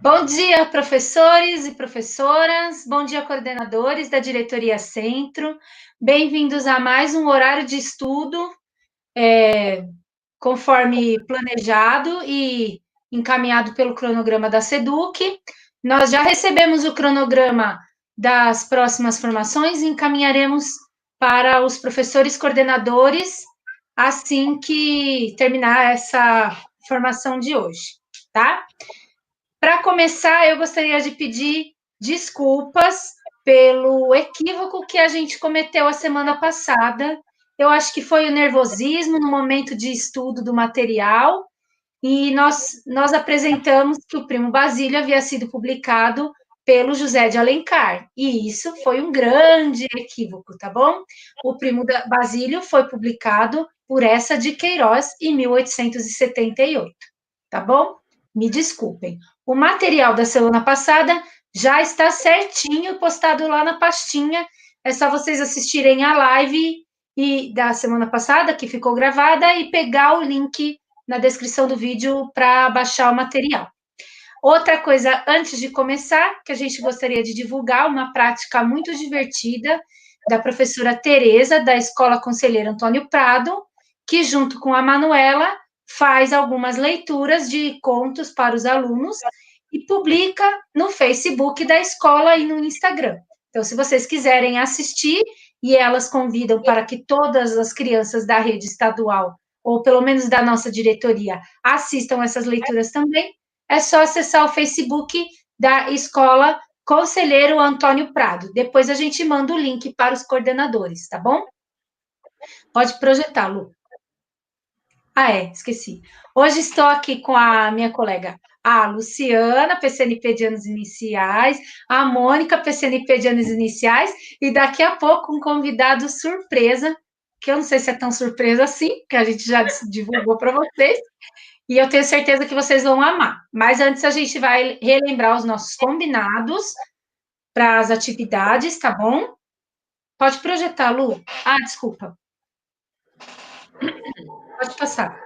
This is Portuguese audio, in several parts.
Bom dia, professores e professoras. Bom dia, coordenadores da Diretoria Centro. Bem-vindos a mais um horário de estudo, conforme planejado e encaminhado pelo cronograma da SEDUC. Nós já recebemos o cronograma das próximas formações e encaminharemos para os professores coordenadores assim que terminar essa formação de hoje, tá? Para começar, eu gostaria de pedir desculpas pelo equívoco que a gente cometeu a semana passada. Eu acho que foi o nervosismo no momento de estudo do material, e nós apresentamos que o Primo Basílio havia sido publicado pelo José de Alencar, e isso foi um grande equívoco, tá bom? O Primo Basílio foi publicado por Eça de Queiroz em 1878, tá bom? Me desculpem. O material da semana passada já está certinho postado lá na pastinha. É só vocês assistirem a live da semana passada, que ficou gravada, e pegar o link na descrição do vídeo para baixar o material. Outra coisa, antes de começar, que a gente gostaria de divulgar uma prática muito divertida da professora Tereza, da Escola Conselheiro Antônio Prado, que junto com a Manuela faz algumas leituras de contos para os alunos e publica no Facebook da escola e no Instagram. Então, se vocês quiserem assistir, e elas convidam para que todas as crianças da rede estadual, ou pelo menos da nossa diretoria, assistam essas leituras também, é só acessar o Facebook da Escola Conselheiro Antônio Prado. Depois a gente manda o link para os coordenadores, tá bom? Pode projetar, Lu. Esqueci. Hoje estou aqui com a minha colega, a Luciana, PCNP de anos iniciais, a Mônica, PCNP de anos iniciais, e daqui a pouco um convidado surpresa, que eu não sei se é tão surpresa assim, que a gente já divulgou para vocês, e eu tenho certeza que vocês vão amar. Mas antes a gente vai relembrar os nossos combinados para as atividades, tá bom? Pode projetar, Lu. Desculpa. Pode passar.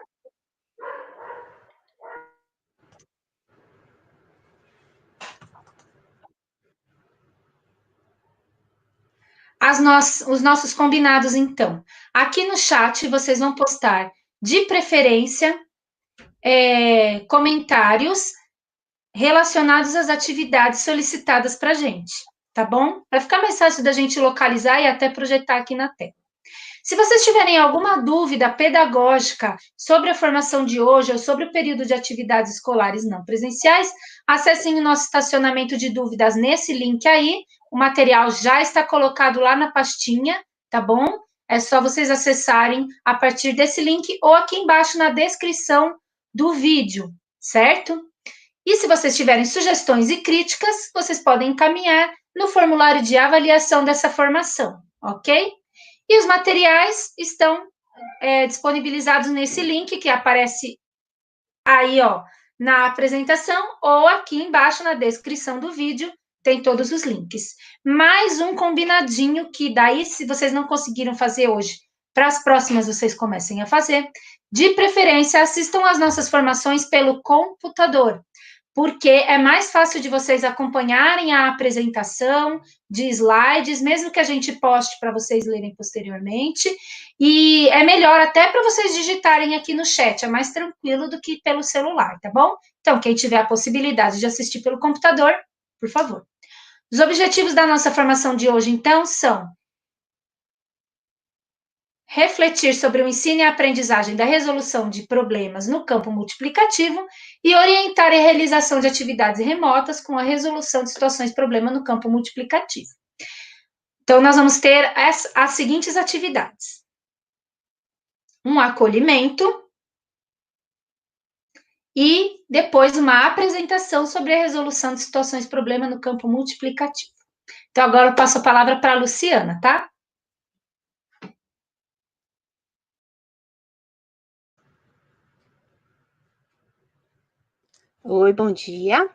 Os nossos combinados, então. Aqui no chat, vocês vão postar, de preferência, comentários relacionados às atividades solicitadas para a gente, tá bom? Para ficar mais fácil da gente localizar e até projetar aqui na tela. Se vocês tiverem alguma dúvida pedagógica sobre a formação de hoje ou sobre o período de atividades escolares não presenciais, acessem o nosso estacionamento de dúvidas nesse link aí. O material já está colocado lá na pastinha, tá bom? É só vocês acessarem a partir desse link ou aqui embaixo na descrição do vídeo, certo? E se vocês tiverem sugestões e críticas, vocês podem encaminhar no formulário de avaliação dessa formação, ok? E os materiais estão disponibilizados nesse link que aparece aí, ó, na apresentação, ou aqui embaixo na descrição do vídeo, tem todos os links. Mais um combinadinho que daí, se vocês não conseguiram fazer hoje, para as próximas vocês comecem a fazer. De preferência, assistam às nossas formações pelo computador, porque é mais fácil de vocês acompanharem a apresentação de slides, mesmo que a gente poste para vocês lerem posteriormente, e é melhor até para vocês digitarem aqui no chat, é mais tranquilo do que pelo celular, tá bom? Então, quem tiver a possibilidade de assistir pelo computador, por favor. Os objetivos da nossa formação de hoje, então, são refletir sobre o ensino e a aprendizagem da resolução de problemas no campo multiplicativo e orientar a realização de atividades remotas com a resolução de situações de problema no campo multiplicativo. Então, nós vamos ter as seguintes atividades: um acolhimento e depois uma apresentação sobre a resolução de situações de problema no campo multiplicativo. Então, agora eu passo a palavra para a Luciana, tá? Oi, bom dia.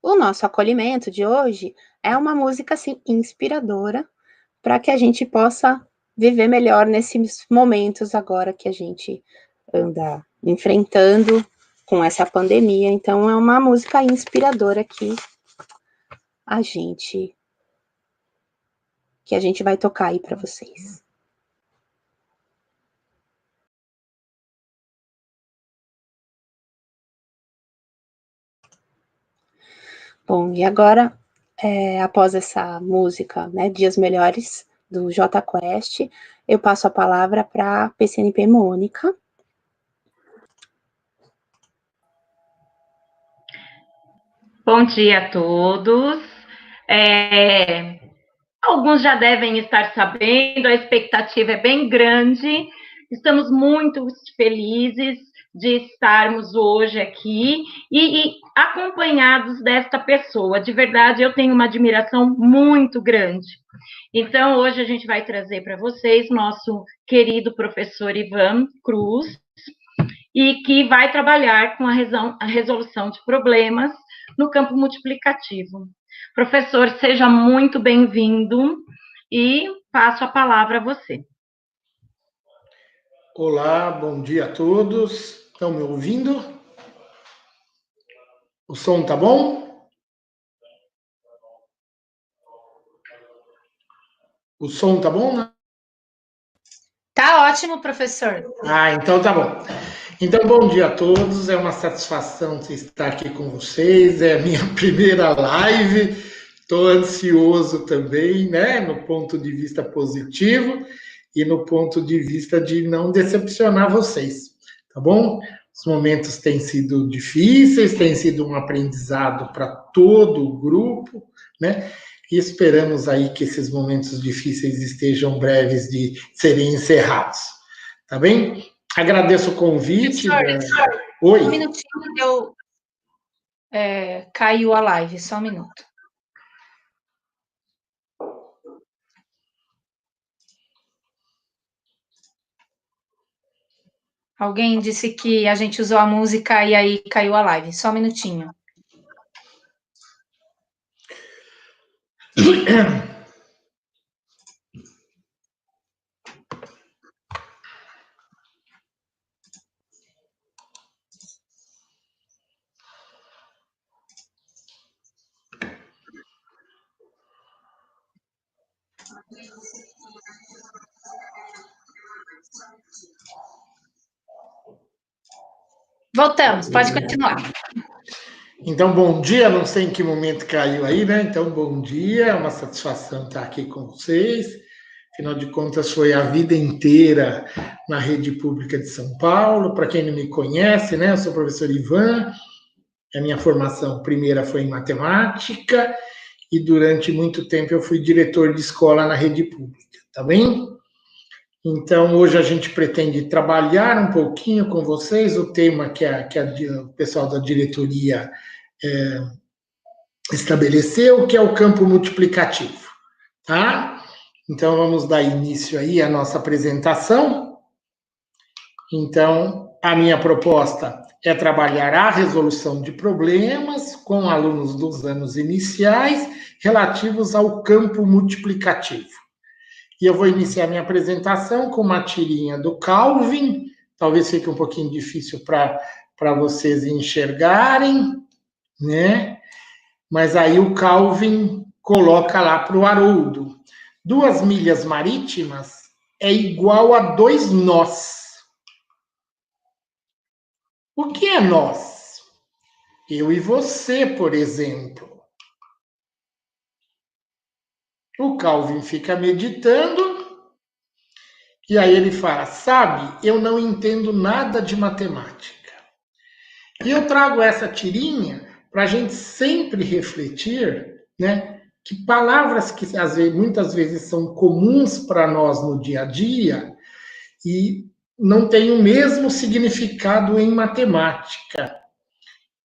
O nosso acolhimento de hoje é uma música assim, inspiradora para que a gente possa viver melhor nesses momentos agora que a gente anda enfrentando com essa pandemia. Então, é uma música inspiradora que a gente vai tocar aí para vocês. Bom, e agora, após essa música, né, Dias Melhores, do Jota Quest, eu passo a palavra para a PCNP Mônica. Bom dia a todos. Alguns já devem estar sabendo, a expectativa é bem grande. Estamos muito felizes de estarmos hoje aqui e acompanhados desta pessoa. De verdade, eu tenho uma admiração muito grande. Então, hoje a gente vai trazer para vocês nosso querido professor Ivan Cruz, e que vai trabalhar com a resolução de problemas no campo multiplicativo. Professor, seja muito bem-vindo e passo a palavra a você. Olá, bom dia a todos. Estão me ouvindo? O som tá bom? O som tá bom, né? Tá ótimo, professor. Então tá bom. Então, bom dia a todos. É uma satisfação estar aqui com vocês. É a minha primeira live. Estou ansioso também, né? No ponto de vista positivo e no ponto de vista de não decepcionar vocês, tá bom? Os momentos têm sido difíceis, têm sido um aprendizado para todo o grupo, né? E esperamos aí que esses momentos difíceis estejam breves de serem encerrados, tá bem? Agradeço o convite. Oi. Um minutinho, caiu a live, só um minuto. Alguém disse que a gente usou a música e aí caiu a live. Só um minutinho. Voltamos, pode continuar. Então, bom dia, não sei em que momento caiu aí, né? Então, bom dia, é uma satisfação estar aqui com vocês. Afinal de contas, foi a vida inteira na rede pública de São Paulo. Para quem não me conhece, né? Eu sou o professor Ivan. A minha formação primeira foi em matemática e durante muito tempo eu fui diretor de escola na rede pública, tá bem? Então, hoje a gente pretende trabalhar um pouquinho com vocês o tema que o pessoal da diretoria estabeleceu, que é o campo multiplicativo, tá? Então, vamos dar início aí à nossa apresentação. Então, a minha proposta é trabalhar a resolução de problemas com alunos dos anos iniciais relativos ao campo multiplicativo. E eu vou iniciar minha apresentação com uma tirinha do Calvin, talvez fique um pouquinho difícil para vocês enxergarem, né? Mas aí o Calvin coloca lá para o Haroldo: 2 milhas marítimas é igual a 2 nós. O que é nós? Eu e você, por exemplo. O Calvin fica meditando e aí ele fala: sabe, eu não entendo nada de matemática. E eu trago essa tirinha para a gente sempre refletir, né, que palavras que muitas vezes são comuns para nós no dia a dia e não têm o mesmo significado em matemática.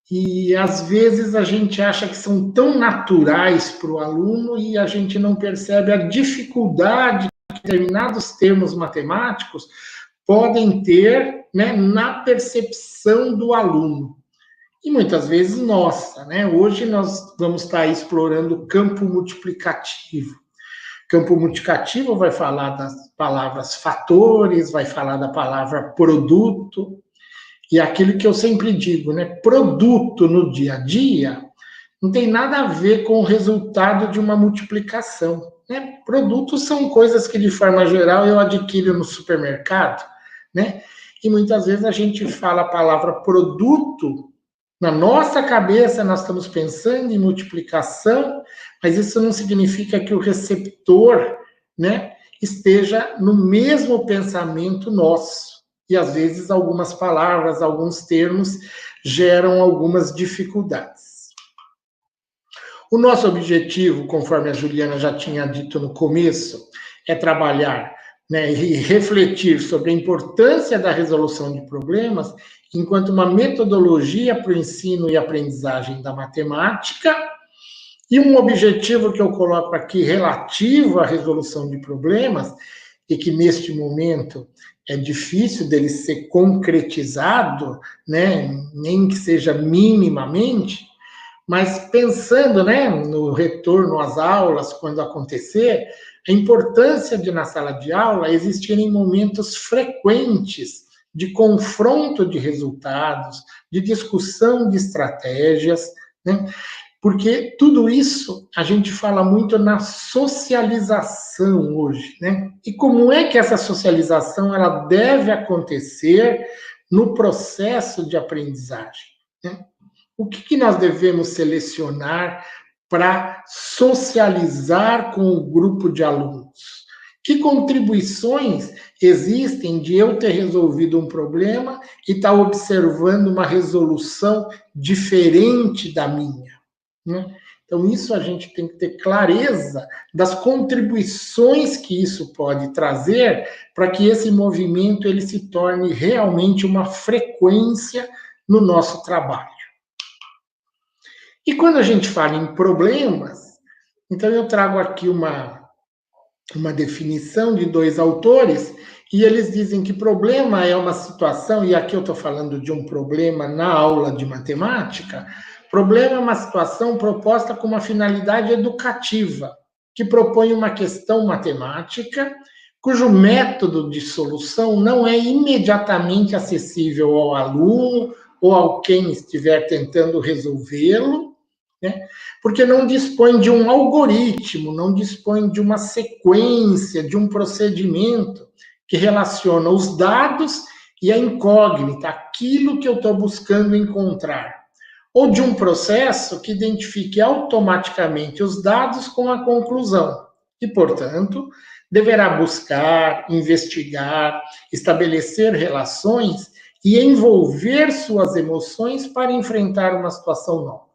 E, às vezes, a gente acha que são tão naturais para o aluno e a gente não percebe a dificuldade que determinados termos matemáticos podem ter, né, na percepção do aluno. E, muitas vezes, nossa, né? Hoje nós vamos estar explorando o campo multiplicativo. Campo multiplicativo vai falar das palavras fatores, vai falar da palavra produto. E aquilo que eu sempre digo, né? Produto no dia a dia não tem nada a ver com o resultado de uma multiplicação, né? Produtos são coisas que, de forma geral, eu adquiro no supermercado, né? E muitas vezes a gente fala a palavra produto, na nossa cabeça nós estamos pensando em multiplicação, mas isso não significa que o receptor, né, esteja no mesmo pensamento nosso. E às vezes algumas palavras, alguns termos geram algumas dificuldades. O nosso objetivo, conforme a Juliana já tinha dito no começo, é trabalhar, né, e refletir sobre a importância da resolução de problemas enquanto uma metodologia para o ensino e aprendizagem da matemática, e um objetivo que eu coloco aqui relativo à resolução de problemas, e que neste momento é difícil dele ser concretizado, né, nem que seja minimamente, mas pensando, né, no retorno às aulas, quando acontecer, a importância de, na sala de aula, existirem momentos frequentes de confronto de resultados, de discussão de estratégias, né? Porque tudo isso a gente fala muito na socialização hoje, né? E como é que essa socialização ela deve acontecer no processo de aprendizagem, né? O que nós devemos selecionar para socializar com o grupo de alunos? Que contribuições existem de eu ter resolvido um problema e estar observando uma resolução diferente da minha, né? Então, isso a gente tem que ter clareza das contribuições que isso pode trazer para que esse movimento ele se torne realmente uma frequência no nosso trabalho. E quando a gente fala em problemas, então eu trago aqui uma definição de dois autores, e eles dizem que problema é uma situação, e aqui eu estou falando de um problema na aula de matemática, problema é uma situação proposta com uma finalidade educativa, que propõe uma questão matemática, cujo método de solução não é imediatamente acessível ao aluno ou ao quem estiver tentando resolvê-lo, né? Porque não dispõe de um algoritmo, não dispõe de uma sequência, de um procedimento que relaciona os dados e a incógnita, aquilo que eu estou buscando encontrar, ou de um processo que identifique automaticamente os dados com a conclusão e, portanto, deverá buscar, investigar, estabelecer relações e envolver suas emoções para enfrentar uma situação nova.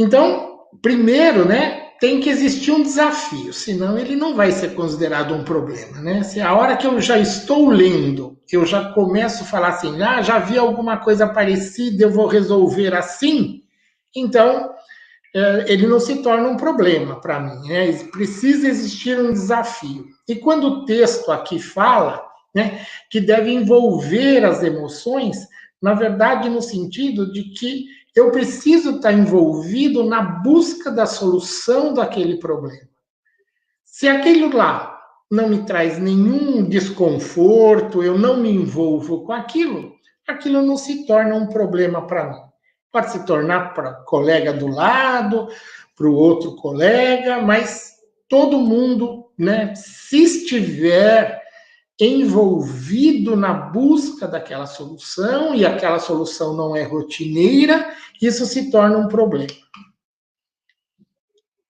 Então, primeiro, né, tem que existir um desafio, senão ele não vai ser considerado um problema, né? Se a hora que eu já estou lendo, eu já começo a falar assim, já vi alguma coisa parecida, eu vou resolver assim, então ele não se torna um problema para mim, né? Precisa existir um desafio. E quando o texto aqui fala, né, que deve envolver as emoções, na verdade, no sentido de que eu preciso estar envolvido na busca da solução daquele problema. Se aquilo lá não me traz nenhum desconforto, eu não me envolvo com aquilo, aquilo não se torna um problema para mim. Pode se tornar para o colega do lado, para o outro colega, mas todo mundo, né, se estiver envolvido na busca daquela solução, e aquela solução não é rotineira, isso se torna um problema.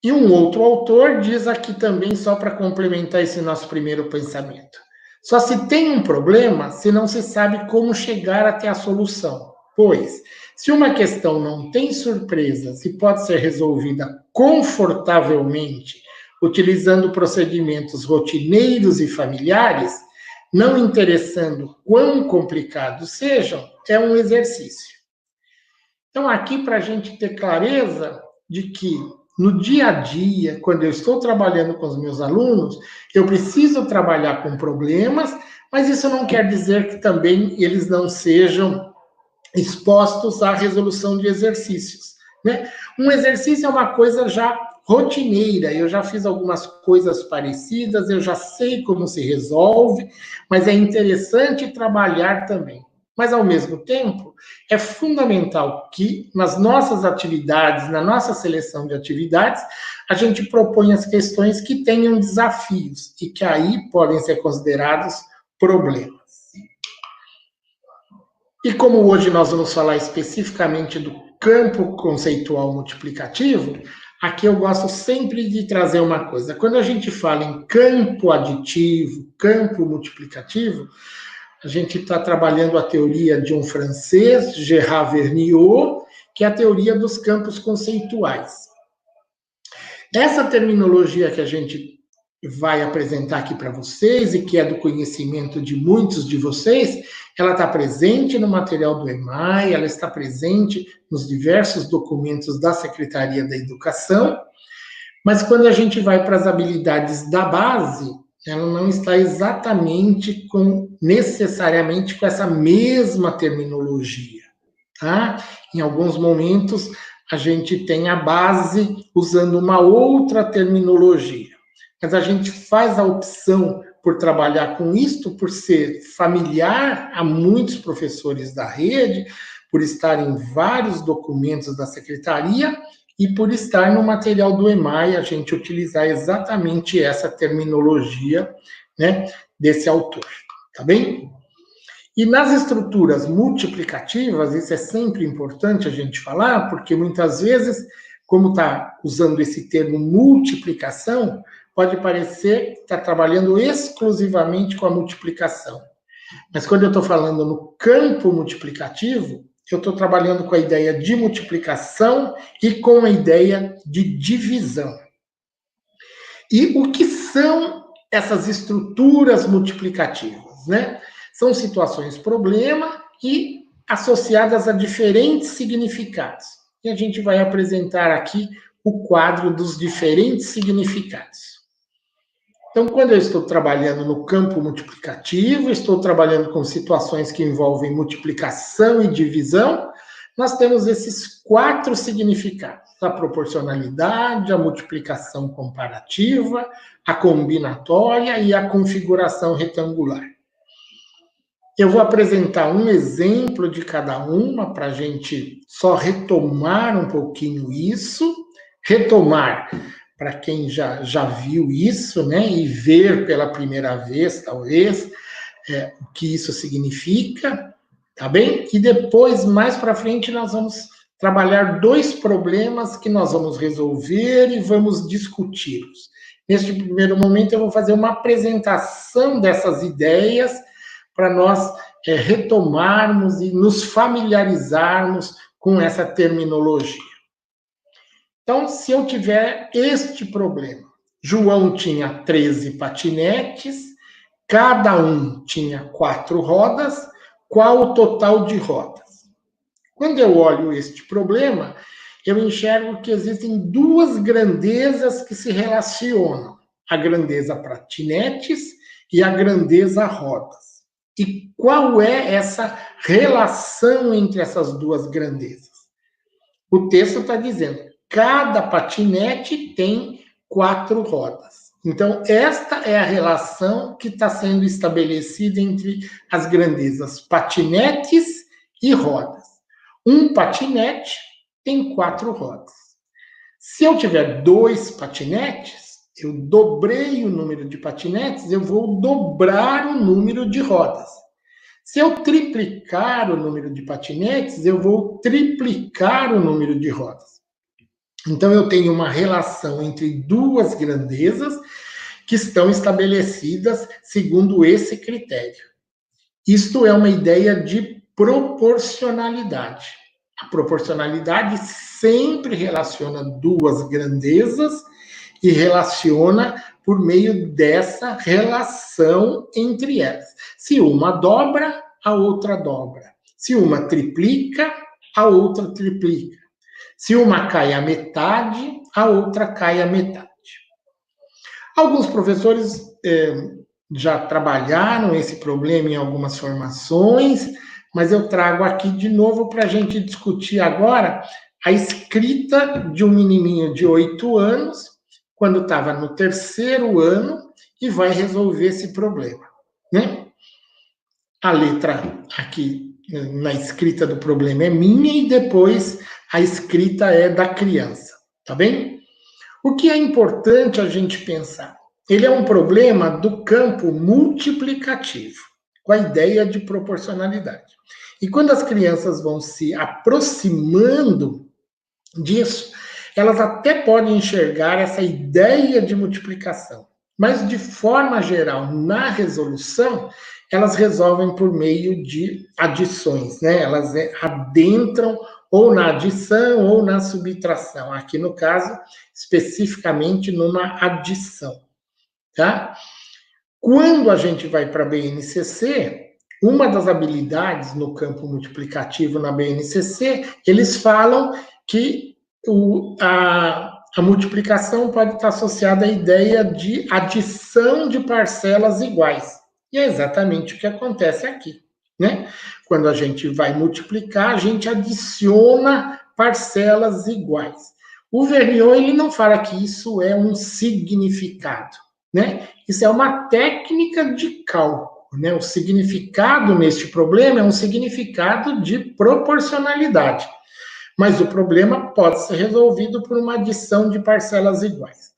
E um outro autor diz aqui também, só para complementar esse nosso primeiro pensamento, só se tem um problema se não se sabe como chegar até a solução, pois, se uma questão não tem surpresas e pode ser resolvida confortavelmente, utilizando procedimentos rotineiros e familiares, não interessando quão complicados sejam, é um exercício. Então, aqui, para a gente ter clareza de que, no dia a dia, quando eu estou trabalhando com os meus alunos, eu preciso trabalhar com problemas, mas isso não quer dizer que também eles não sejam expostos à resolução de exercícios, né? Um exercício é uma coisa já rotineira, eu já fiz algumas coisas parecidas, eu já sei como se resolve, mas é interessante trabalhar também. Mas, ao mesmo tempo, é fundamental que, nas nossas atividades, na nossa seleção de atividades, a gente proponha as questões que tenham desafios e que aí podem ser considerados problemas. E como hoje nós vamos falar especificamente do campo conceitual multiplicativo, aqui eu gosto sempre de trazer uma coisa. Quando a gente fala em campo aditivo, campo multiplicativo, a gente está trabalhando a teoria de um francês, Gérard Vergniaud, que é a teoria dos campos conceituais. Essa terminologia que a gente vai apresentar aqui para vocês e que é do conhecimento de muitos de vocês, ela está presente no material do EMAI, ela está presente nos diversos documentos da Secretaria da Educação, mas quando a gente vai para as habilidades da base, ela não está exatamente necessariamente com essa mesma terminologia, tá? Em alguns momentos, a gente tem a base usando uma outra terminologia, mas a gente faz a opção por trabalhar com isto, por ser familiar a muitos professores da rede, por estar em vários documentos da secretaria e por estar no material do EMAI, a gente utilizar exatamente essa terminologia, né, desse autor, tá bem? E nas estruturas multiplicativas, isso é sempre importante a gente falar, porque muitas vezes, como está usando esse termo multiplicação, pode parecer que está trabalhando exclusivamente com a multiplicação. Mas quando eu estou falando no campo multiplicativo, eu estou trabalhando com a ideia de multiplicação e com a ideia de divisão. E o que são essas estruturas multiplicativas, né? São situações problema e associadas a diferentes significados. E a gente vai apresentar aqui o quadro dos diferentes significados. Então, quando eu estou trabalhando no campo multiplicativo, estou trabalhando com situações que envolvem multiplicação e divisão, nós temos esses 4 significados: a proporcionalidade, a multiplicação comparativa, a combinatória e a configuração retangular. Eu vou apresentar um exemplo de cada uma para a gente só retomar um pouquinho isso, retomar para quem já viu isso, né, e ver pela primeira vez, talvez, o que isso significa, tá bem? E depois, mais para frente, nós vamos trabalhar 2 problemas que nós vamos resolver e vamos discuti-los. Neste primeiro momento, eu vou fazer uma apresentação dessas ideias para nós retomarmos e nos familiarizarmos com essa terminologia. Então, se eu tiver este problema, João tinha 13 patinetes, cada um tinha 4 rodas, qual o total de rodas? Quando eu olho este problema, eu enxergo que existem 2 grandezas que se relacionam: a grandeza patinetes e a grandeza rodas. E qual é essa relação entre essas 2 grandezas? O texto está dizendo: cada patinete tem 4 rodas. Então, esta é a relação que está sendo estabelecida entre as grandezas patinetes e rodas. Um patinete tem 4 rodas. Se eu tiver 2 patinetes, eu dobrei o número de patinetes, eu vou dobrar o número de rodas. Se eu triplicar o número de patinetes, eu vou triplicar o número de rodas. Então, eu tenho uma relação entre 2 grandezas que estão estabelecidas segundo esse critério. Isto é uma ideia de proporcionalidade. A proporcionalidade sempre relaciona 2 grandezas e relaciona por meio dessa relação entre elas. Se uma dobra, a outra dobra. Se uma triplica, a outra triplica. Se uma cai à metade, a outra cai à metade. Alguns professores já trabalharam esse problema em algumas formações, mas eu trago aqui de novo para a gente discutir agora a escrita de um menininho de 8 anos, quando estava no 3º ano, e vai resolver esse problema, né? A letra aqui na escrita do problema é minha e depois a escrita é da criança, tá bem? O que é importante a gente pensar? Ele é um problema do campo multiplicativo, com a ideia de proporcionalidade. E quando as crianças vão se aproximando disso, elas até podem enxergar essa ideia de multiplicação, mas de forma geral, na resolução, elas resolvem por meio de adições, né? Elas adentram ou na adição ou na subtração. Aqui no caso, especificamente numa adição, tá? Quando a gente vai para a BNCC, uma das habilidades no campo multiplicativo na BNCC, eles falam que a multiplicação pode estar associada à ideia de adição de parcelas iguais. E é exatamente o que acontece aqui, né? Quando a gente vai multiplicar, a gente adiciona parcelas iguais. O Vernion, ele não fala que isso é um significado, né? Isso é uma técnica de cálculo, né? O significado neste problema é um significado de proporcionalidade. Mas o problema pode ser resolvido por uma adição de parcelas iguais.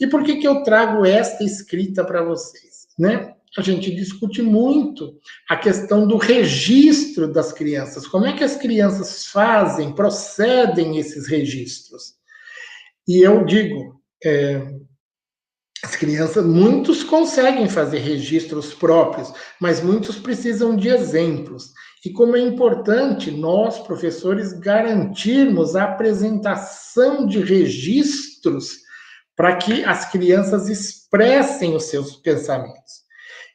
E por que eu trago esta escrita para vocês, né? A gente discute muito a questão do registro das crianças. Como é que as crianças fazem, procedem esses registros? E eu digo, as crianças, muitos conseguem fazer registros próprios, mas muitos precisam de exemplos. E como é importante nós, professores, garantirmos a apresentação de registros para que as crianças expressem os seus pensamentos.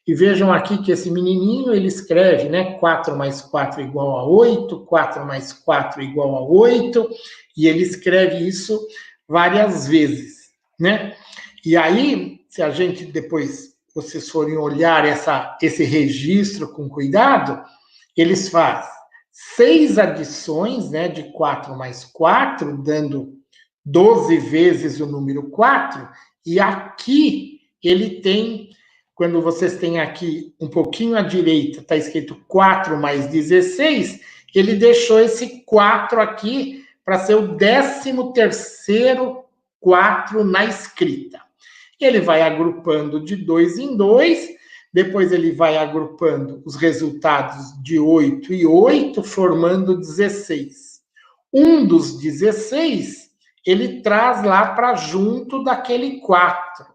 E vejam aqui que esse menininho, ele escreve, né, 4 mais 4 igual a 8, 4 mais 4 igual a 8, e ele escreve isso várias vezes, né? E aí, se a gente depois, vocês forem olhar esse registro com cuidado, eles fazem 6 adições, né, de 4 mais 4, dando 12 vezes o número 4, e aqui ele tem, quando vocês têm aqui um pouquinho à direita, está escrito 4 mais 16, ele deixou esse 4 aqui para ser o 13º 4 na escrita. Ele vai agrupando de 2 em 2, depois ele vai agrupando os resultados de 8 e 8, formando 16. Um dos 16, ele traz lá para junto daquele 4.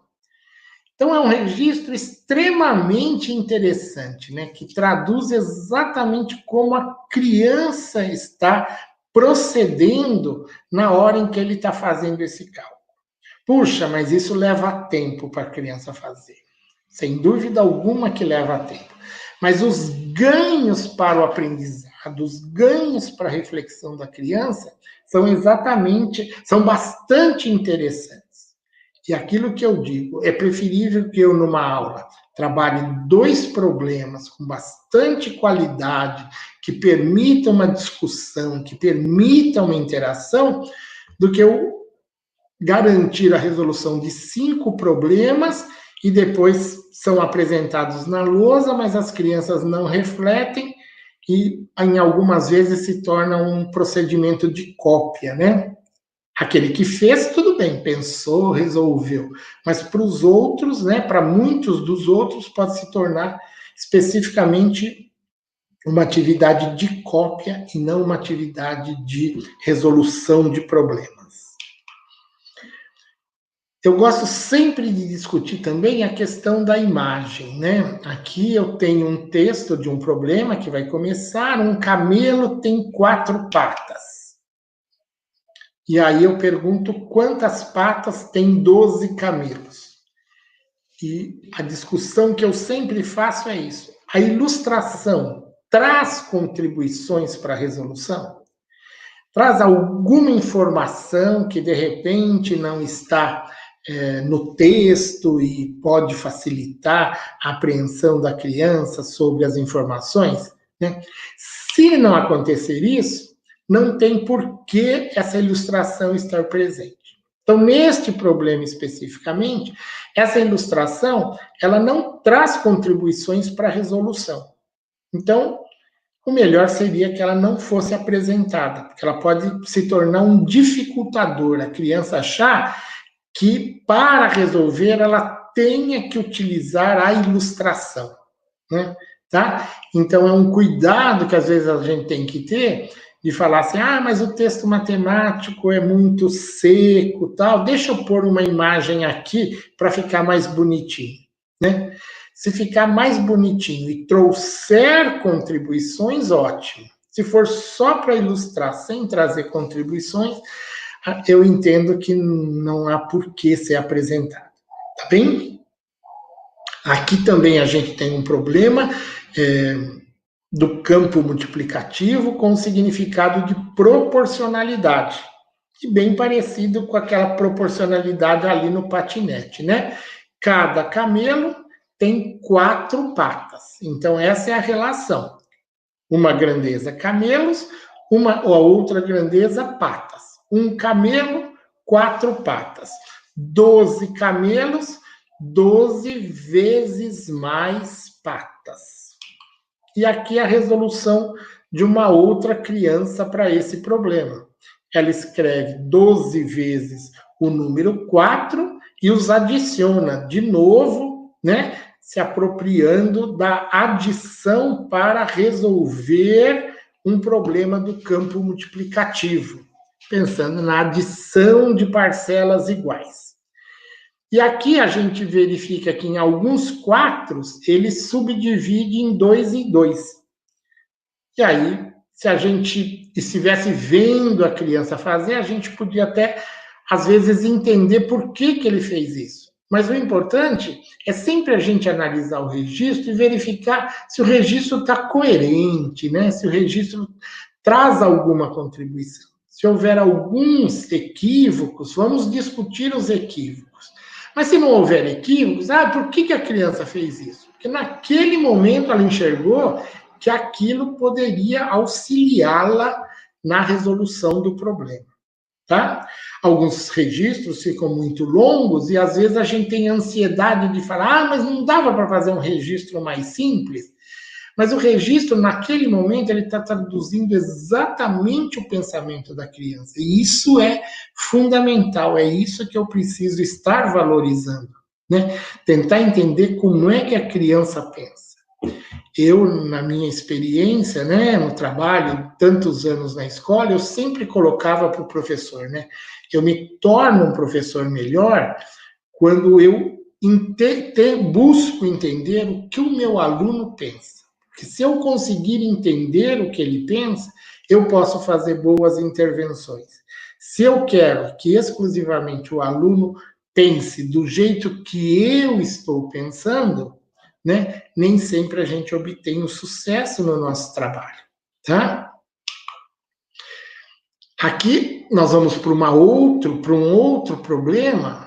Então, é um registro extremamente interessante, né? Que traduz exatamente como a criança está procedendo na hora em que ele está fazendo esse cálculo. Puxa, mas isso leva tempo para a criança fazer. Sem dúvida alguma que leva tempo. Mas os ganhos para o aprendizado, os ganhos para a reflexão da criança são bastante interessantes. E aquilo que eu digo, é preferível que eu, numa aula, trabalhe 2 problemas com bastante qualidade, que permitam uma discussão, que permitam uma interação, do que eu garantir a resolução de 5 problemas e depois são apresentados na lousa, mas as crianças não refletem e, em algumas vezes, se torna um procedimento de cópia, né? Aquele que fez, tudo bem, pensou, resolveu. Mas para os outros, né, para muitos dos outros, pode se tornar especificamente uma atividade de cópia e não uma atividade de resolução de problemas. Eu gosto sempre de discutir também a questão da imagem, né? Aqui eu tenho um texto de um problema que vai começar, um camelo tem 4 patas. E aí eu pergunto quantas patas tem 12 camelos. E a discussão que eu sempre faço é isso. A ilustração traz contribuições para a resolução? Traz alguma informação que de repente não está no texto e pode facilitar a apreensão da criança sobre as informações, né? Se não acontecer isso, não tem por que essa ilustração estar presente. Então, neste problema especificamente, essa ilustração, ela não traz contribuições para a resolução. Então, o melhor seria que ela não fosse apresentada, porque ela pode se tornar um dificultador, a criança achar que para resolver ela tenha que utilizar a ilustração, né? Tá? Então é um cuidado que às vezes a gente tem que ter de falar assim, mas o texto matemático é muito seco, tal, deixa eu pôr uma imagem aqui para ficar mais bonitinho, né? Se ficar mais bonitinho e trouxer contribuições, ótimo. Se for só para ilustrar sem trazer contribuições, eu entendo que não há por que ser apresentado, tá bem? Aqui também a gente tem um problema do campo multiplicativo com o significado de proporcionalidade, e bem parecido com aquela proporcionalidade ali no patinete, né? Cada camelo tem 4 patas, então essa é a relação. Uma grandeza camelos, a outra grandeza patas. Um camelo, 4 patas. 12 camelos, 12 vezes mais patas. E aqui a resolução de uma outra criança para esse problema. Ela escreve 12 vezes o número 4 e os adiciona de novo, né? Se apropriando da adição para resolver um problema do campo multiplicativo, pensando na adição de parcelas iguais. E aqui a gente verifica que em alguns quatros ele subdivide em 2 e 2. E aí, se a gente estivesse vendo a criança fazer, a gente podia até, às vezes, entender por que ele fez isso. Mas o importante é sempre a gente analisar o registro e verificar se o registro está coerente, né? Se o registro traz alguma contribuição. Se houver alguns equívocos, vamos discutir os equívocos. Mas se não houver equívocos, por que a criança fez isso? Porque naquele momento ela enxergou que aquilo poderia auxiliá-la na resolução do problema, tá? Alguns registros ficam muito longos e às vezes a gente tem ansiedade de falar, mas não dava para fazer um registro mais simples. Mas o registro, naquele momento, ele está traduzindo exatamente o pensamento da criança. E isso é fundamental, é isso que eu preciso estar valorizando, né? Tentar entender como é que a criança pensa. Eu, na minha experiência, né, no trabalho, tantos anos na escola, eu sempre colocava para o professor, né? Eu me torno um professor melhor quando eu busco entender o que o meu aluno pensa. Porque se eu conseguir entender o que ele pensa, eu posso fazer boas intervenções. Se eu quero que exclusivamente o aluno pense do jeito que eu estou pensando, né, nem sempre a gente obtém o sucesso no nosso trabalho, tá? Aqui nós vamos para um outro problema,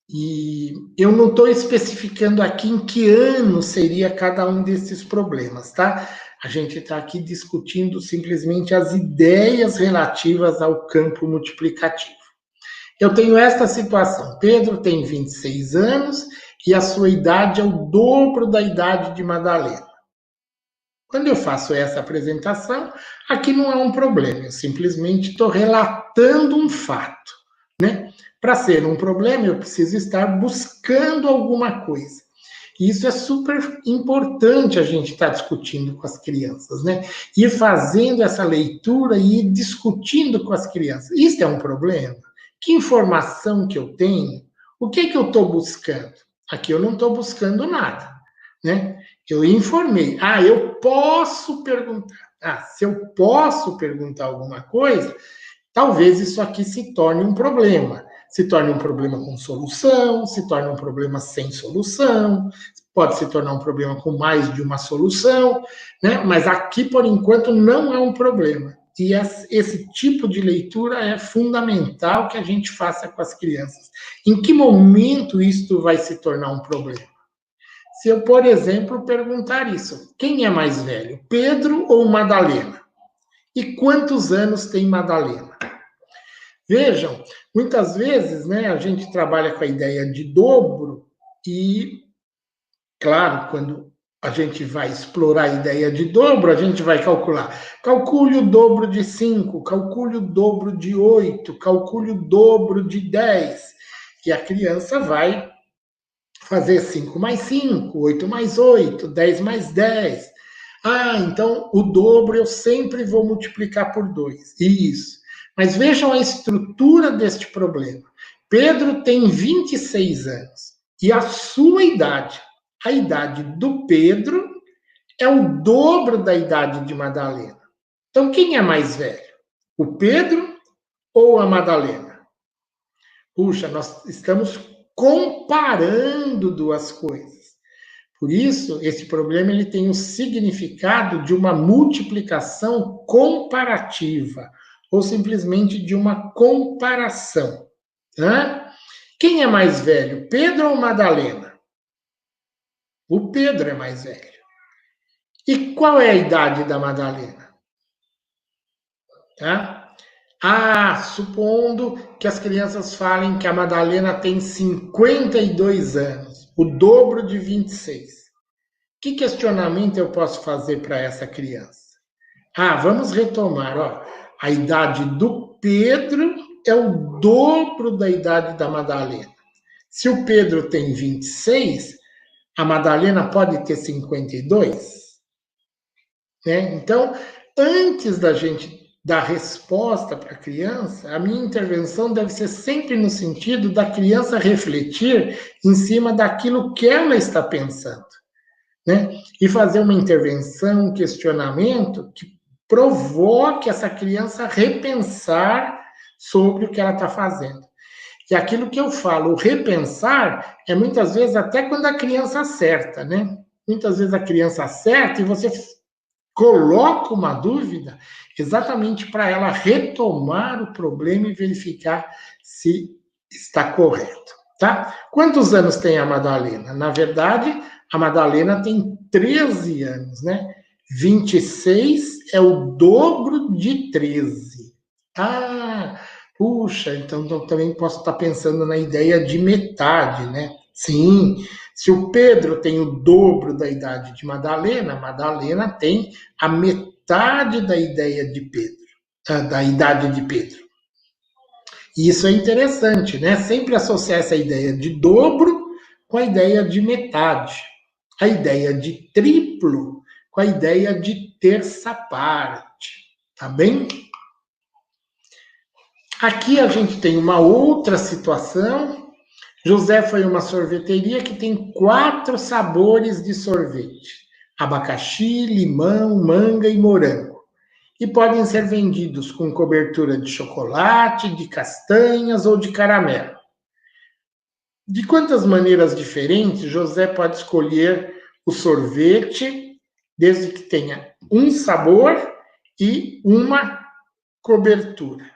e eu não estou especificando aqui em que ano seria cada um desses problemas, tá? A gente está aqui discutindo simplesmente as ideias relativas ao campo multiplicativo. Eu tenho esta situação. Pedro tem 26 anos e a sua idade é o dobro da idade de Madalena. Quando eu faço essa apresentação, aqui não é um problema, eu simplesmente estou relatando um fato, né? Para ser um problema, eu preciso estar buscando alguma coisa. E isso é super importante a gente estar discutindo com as crianças, né? Ir fazendo essa leitura e ir discutindo com as crianças. Isso é um problema? Que informação que eu tenho? O que eu estou buscando? Aqui eu não estou buscando nada, né? Eu informei. Eu posso perguntar. Se eu posso perguntar alguma coisa, talvez isso aqui se torne um problema. Se torne um problema com solução, se torne um problema sem solução, pode se tornar um problema com mais de uma solução, né? Mas aqui, por enquanto, não é um problema. E esse tipo de leitura é fundamental que a gente faça com as crianças. Em que momento isto vai se tornar um problema? Se eu, por exemplo, perguntar isso, quem é mais velho, Pedro ou Madalena? E quantos anos tem Madalena? Vejam, muitas vezes, né, a gente trabalha com a ideia de dobro e, claro, quando a gente vai explorar a ideia de dobro, a gente vai calcular. Calcule o dobro de 5, calcule o dobro de 8, calcule o dobro de 10. E a criança vai fazer 5 mais 5, 8 mais 8, 10 mais 10. Ah, então o dobro eu sempre vou multiplicar por 2. Isso. Mas vejam a estrutura deste problema. Pedro tem 26 anos. E a sua idade, a idade do Pedro, é o dobro da idade de Madalena. Então, quem é mais velho? O Pedro ou a Madalena? Puxa, nós estamos comparando duas coisas. Por isso, esse problema ele tem o significado de uma multiplicação comparativa, ou simplesmente de uma comparação. Tá? Quem é mais velho, Pedro ou Madalena? O Pedro é mais velho. E qual é a idade da Madalena? Tá? Ah, supondo que as crianças falem que a Madalena tem 52 anos, o dobro de 26. Que questionamento eu posso fazer para essa criança? Ah, vamos retomar. Ó. A idade do Pedro é o dobro da idade da Madalena. Se o Pedro tem 26, a Madalena pode ter 52? Né? Então, antes da gente dar resposta para a criança, a minha intervenção deve ser sempre no sentido da criança refletir em cima daquilo que ela está pensando. Né? E fazer uma intervenção, um questionamento que provoque essa criança a repensar sobre o que ela está fazendo. E aquilo que eu falo, o repensar, é muitas vezes até quando a criança acerta, né? Muitas vezes a criança acerta e você coloca uma dúvida exatamente para ela retomar o problema e verificar se está correto, tá? Quantos anos tem a Madalena? Na verdade, a Madalena tem 13 anos, né? 26 é o dobro de 13. Ah, puxa, então eu também posso estar pensando na ideia de metade, né? Sim, se o Pedro tem o dobro da idade de Madalena, Madalena tem a metade da ideia de Pedro, da idade de Pedro. E isso é interessante, né? Sempre associar essa ideia de dobro com a ideia de metade, a ideia de triplo com a ideia de terça parte, tá bem? Aqui a gente tem uma outra situação. José foi uma sorveteria que tem 4 sabores de sorvete: abacaxi, limão, manga e morango. E podem ser vendidos com cobertura de chocolate, de castanhas ou de caramelo. De quantas maneiras diferentes José pode escolher o sorvete, desde que tenha um sabor e uma cobertura?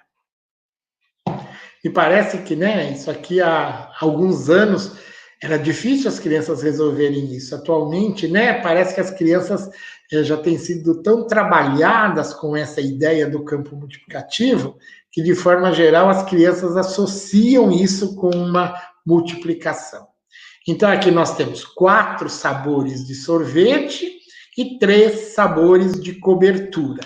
E parece que, né, isso aqui há alguns anos era difícil as crianças resolverem isso. Atualmente, né, parece que as crianças já têm sido tão trabalhadas com essa ideia do campo multiplicativo que, de forma geral, as crianças associam isso com uma multiplicação. Então, aqui nós temos 4 sabores de sorvete e 3 sabores de cobertura.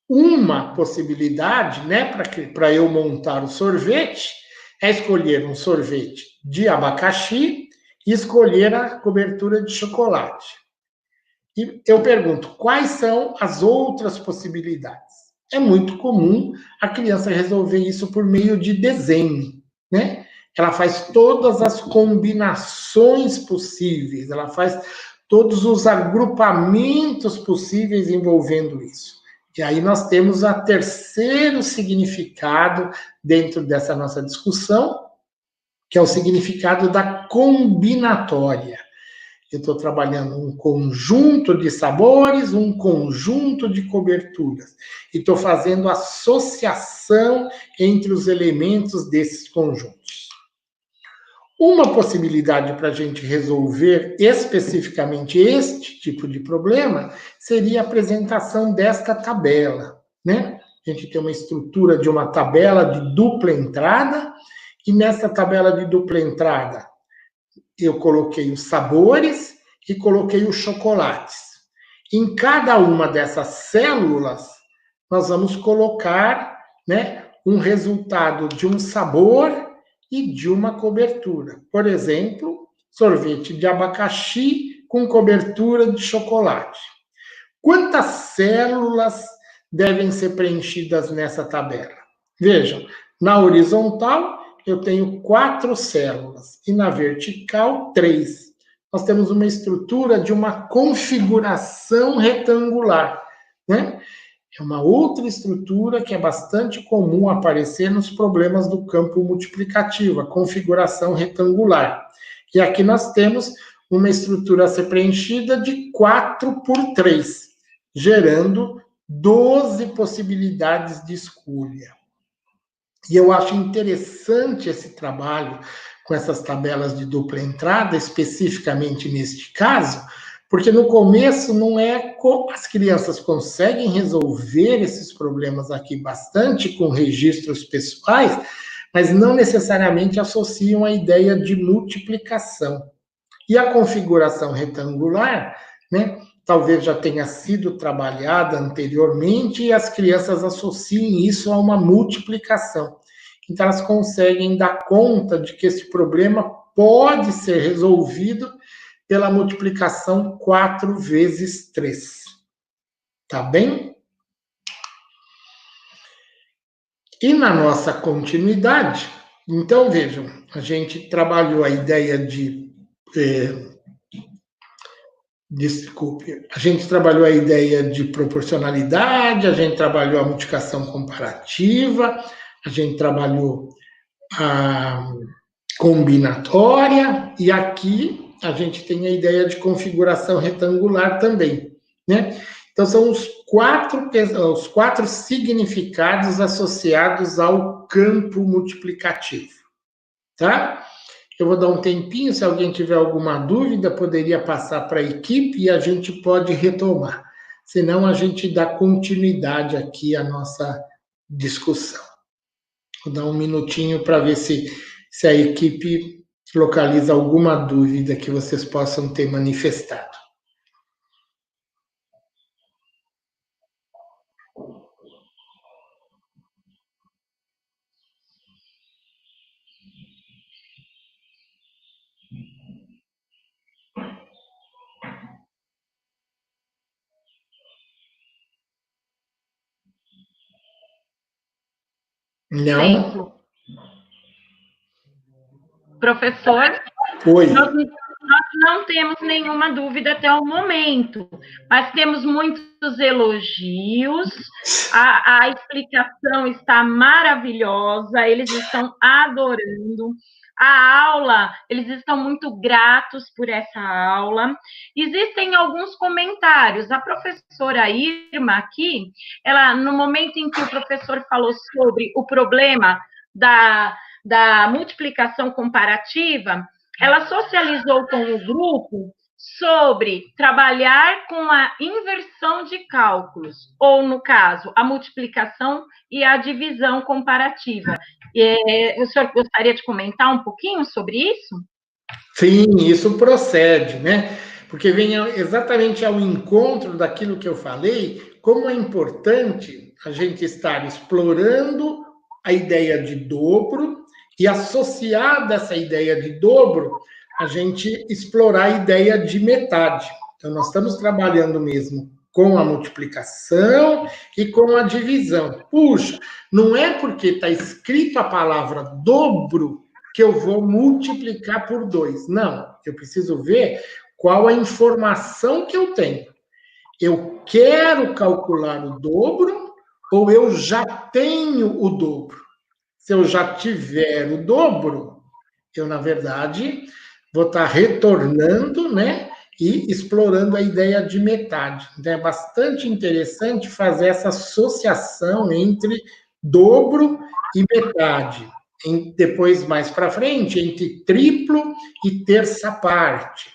Uma possibilidade, né, para eu montar o sorvete, é escolher um sorvete de abacaxi e escolher a cobertura de chocolate. E eu pergunto, quais são as outras possibilidades? É muito comum a criança resolver isso por meio de desenho, né? Ela faz todas as combinações possíveis, ela faz todos os agrupamentos possíveis envolvendo isso. E aí nós temos o terceiro significado dentro dessa nossa discussão, que é o significado da combinatória. Eu estou trabalhando um conjunto de sabores, um conjunto de coberturas. E estou fazendo associação entre os elementos desses conjuntos. Uma possibilidade para a gente resolver especificamente este tipo de problema seria a apresentação desta tabela, né? A gente tem uma estrutura de uma tabela de dupla entrada, e nessa tabela de dupla entrada eu coloquei os sabores e coloquei os chocolates. Em cada uma dessas células, nós vamos colocar, né, um resultado de um sabor e de uma cobertura. Por exemplo, sorvete de abacaxi com cobertura de chocolate. Quantas células devem ser preenchidas nessa tabela? Vejam, na horizontal eu tenho 4 células e na vertical 3. Nós temos uma estrutura de uma configuração retangular, né? É uma outra estrutura que é bastante comum aparecer nos problemas do campo multiplicativo, a configuração retangular. E aqui nós temos uma estrutura a ser preenchida de 4 por 3, gerando 12 possibilidades de escolha. E eu acho interessante esse trabalho com essas tabelas de dupla entrada, especificamente neste caso, porque no começo não é as crianças conseguem resolver esses problemas aqui bastante com registros pessoais, mas não necessariamente associam a ideia de multiplicação. E a configuração retangular, né, talvez já tenha sido trabalhada anteriormente e as crianças associem isso a uma multiplicação. Então, elas conseguem dar conta de que esse problema pode ser resolvido pela multiplicação 4 vezes 3. Tá bem? E na nossa continuidade, então, vejam, a gente trabalhou a ideia de... a gente trabalhou a ideia de proporcionalidade, a gente trabalhou a multiplicação comparativa, a gente trabalhou a combinatória, e aqui a gente tem a ideia de configuração retangular também, né? Então, são os quatro significados associados ao campo multiplicativo, tá? Eu vou dar um tempinho, se alguém tiver alguma dúvida, poderia passar para a equipe e a gente pode retomar. Senão, a gente dá continuidade aqui à nossa discussão. Vou dar um minutinho para ver se a equipe localiza alguma dúvida que vocês possam ter manifestado. Não? Exemplo. Professor, Oi. nós não temos nenhuma dúvida até o momento, mas temos muitos elogios, a explicação está maravilhosa, eles estão adorando. A aula, eles estão muito gratos por essa aula. Existem alguns comentários. A professora Irma aqui, ela, no momento em que o professor falou sobre o problema da multiplicação comparativa, ela socializou com o grupo sobre trabalhar com a inversão de cálculos, ou, no caso, a multiplicação e a divisão comparativa. O senhor gostaria de comentar um pouquinho sobre isso? Sim, isso procede, né? Porque vem exatamente ao encontro daquilo que eu falei, como é importante a gente estar explorando a ideia de dobro e, associada a essa ideia de dobro, a gente explorar a ideia de metade. Então, nós estamos trabalhando mesmo com a multiplicação e com a divisão. Puxa, não é porque está escrito a palavra dobro que eu vou multiplicar por 2. Não, eu preciso ver qual a informação que eu tenho. Eu quero calcular o dobro ou eu já tenho o dobro? Se eu já tiver o dobro, eu, na verdade, vou estar retornando, né? E explorando a ideia de metade. Então, é bastante interessante fazer essa associação entre dobro e metade. Depois, mais para frente, entre triplo e terça parte,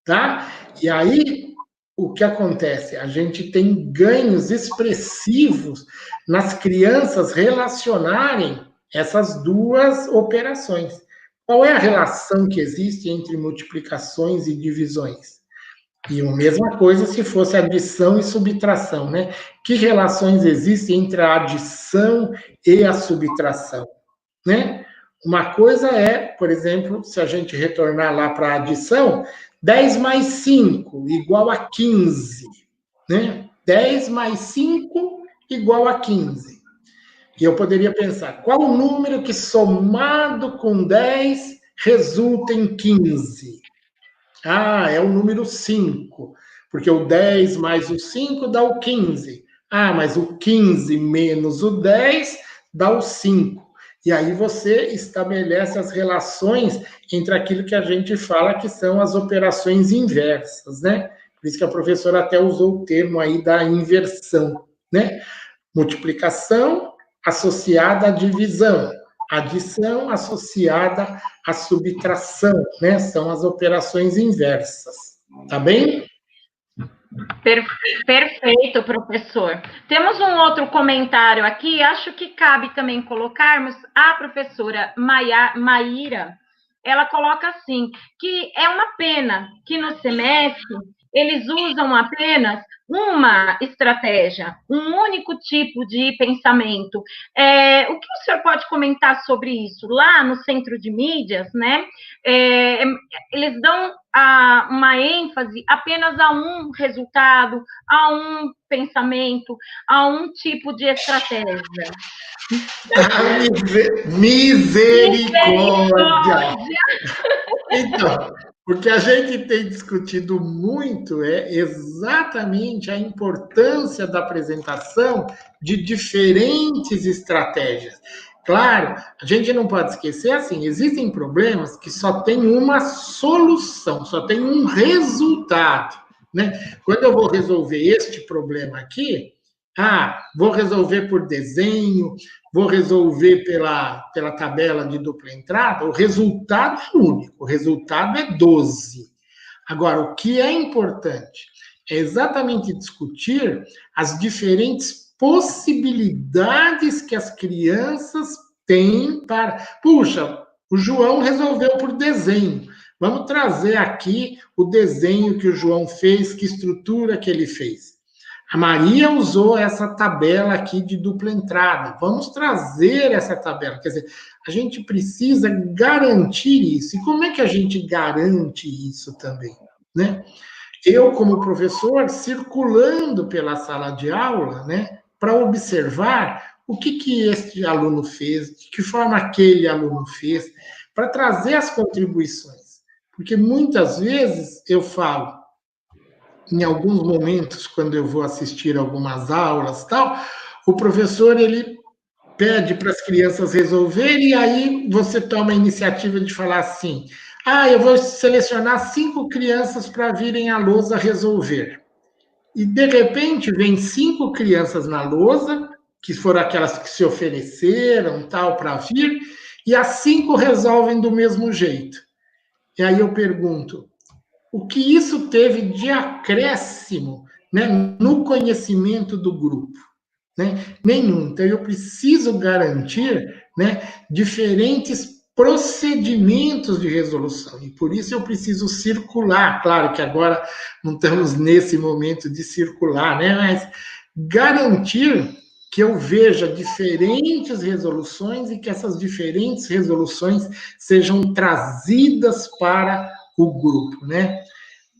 tá? E aí, o que acontece? A gente tem ganhos expressivos nas crianças relacionarem essas duas operações. Qual é a relação que existe entre multiplicações e divisões? E a mesma coisa se fosse adição e subtração, né? Que relações existem entre a adição e a subtração, né? Uma coisa é, por exemplo, se a gente retornar lá para a adição, 10 mais 5 igual a 15, né? 10 mais 5 igual a 15. E eu poderia pensar, qual o número que somado com 10 resulta em 15? Ah, é o número 5, porque o 10 mais o 5 dá o 15. Ah, mas o 15 menos o 10 dá o 5. E aí você estabelece as relações entre aquilo que a gente fala que são as operações inversas, né? Por isso que a professora até usou o termo aí da inversão, né? Multiplicação associada à divisão, adição associada à subtração, né? São as operações inversas. Tá bem? Perfeito, professor. Temos um outro comentário aqui, acho que cabe também colocarmos a professora Maíra, ela coloca assim, que é uma pena que no semestre eles usam apenas uma estratégia, um único tipo de pensamento. O que o senhor pode comentar sobre isso? Lá no centro de mídias, né? Eles dão uma ênfase apenas a um resultado, a um pensamento, a um tipo de estratégia. Misericórdia! Então, o que a gente tem discutido muito é exatamente a importância da apresentação de diferentes estratégias. Claro, a gente não pode esquecer assim, existem problemas que só tem uma solução, só tem um resultado, né? Quando eu vou resolver este problema aqui, vou resolver por desenho, vou resolver pela tabela de dupla entrada, o resultado é único, o resultado é 12. Agora, o que é importante é exatamente discutir as diferentes possibilidades que as crianças têm para... Puxa, o João resolveu por desenho. Vamos trazer aqui o desenho que o João fez, que estrutura que ele fez. A Maria usou essa tabela aqui de dupla entrada. Vamos trazer essa tabela. Quer dizer, a gente precisa garantir isso. E como é que a gente garante isso também, né? Eu, como professor, circulando pela sala de aula, né, para observar o que este aluno fez, de que forma aquele aluno fez, para trazer as contribuições. Porque muitas vezes eu falo, em alguns momentos, quando eu vou assistir algumas aulas tal, o professor, ele pede para as crianças resolverem, e aí você toma a iniciativa de falar assim, eu vou selecionar 5 crianças para virem à lousa resolver. E, de repente, vem 5 crianças na lousa, que foram aquelas que se ofereceram, tal, para vir, e as 5 resolvem do mesmo jeito. E aí eu pergunto, o que isso teve de acréscimo, né, no conhecimento do grupo? Né? Nenhum. Então, eu preciso garantir, né, diferentes procedimentos de resolução. E por isso eu preciso circular. Claro que agora não estamos nesse momento de circular, né? Mas garantir que eu veja diferentes resoluções e que essas diferentes resoluções sejam trazidas para o grupo, né?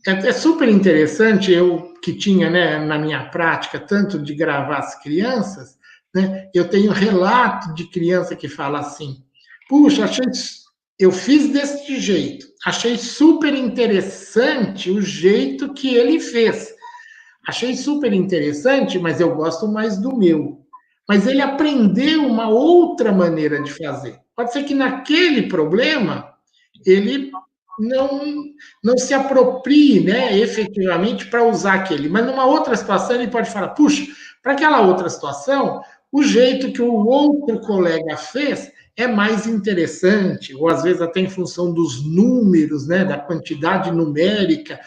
É super interessante, eu que tinha, né, na minha prática, tanto de gravar as crianças, né, eu tenho relato de criança que fala assim, puxa, eu fiz deste jeito, achei super interessante o jeito que ele fez. Achei super interessante, mas eu gosto mais do meu. Mas ele aprendeu uma outra maneira de fazer. Pode ser que naquele problema ele não se aproprie, né, efetivamente para usar aquele. Mas numa outra situação ele pode falar, puxa, para aquela outra situação, o jeito que o outro colega fez é mais interessante, ou às vezes até em função dos números, né, da quantidade numérica,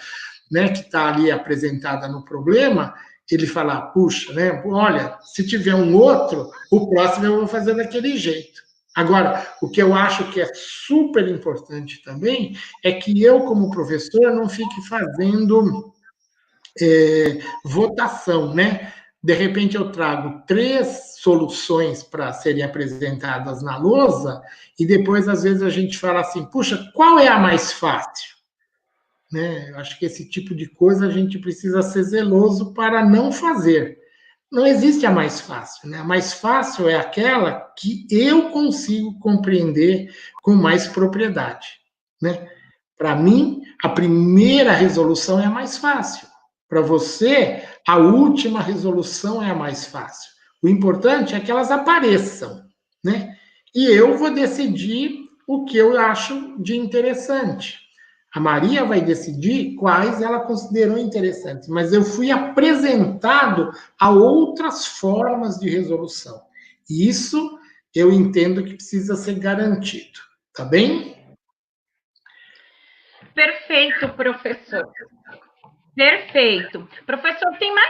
né, que está ali apresentada no problema, ele fala, puxa, né, olha, se tiver um outro, o próximo eu vou fazer daquele jeito. Agora, o que eu acho que é super importante também é que eu, como professor, não fique fazendo votação, né? De repente eu trago 3 soluções para serem apresentadas na lousa e depois, às vezes, a gente fala assim, puxa, qual é a mais fácil? Né? Eu acho que esse tipo de coisa a gente precisa ser zeloso para não fazer. Não existe a mais fácil, né? A mais fácil é aquela que eu consigo compreender com mais propriedade, né? Para mim, a primeira resolução é a mais fácil. Para você, a última resolução é a mais fácil. O importante é que elas apareçam, né? E eu vou decidir o que eu acho de interessante. A Maria vai decidir quais ela considerou interessantes, mas eu fui apresentado a outras formas de resolução. E isso eu entendo que precisa ser garantido, tá bem? Perfeito, professor. Perfeito. Professor, tem mais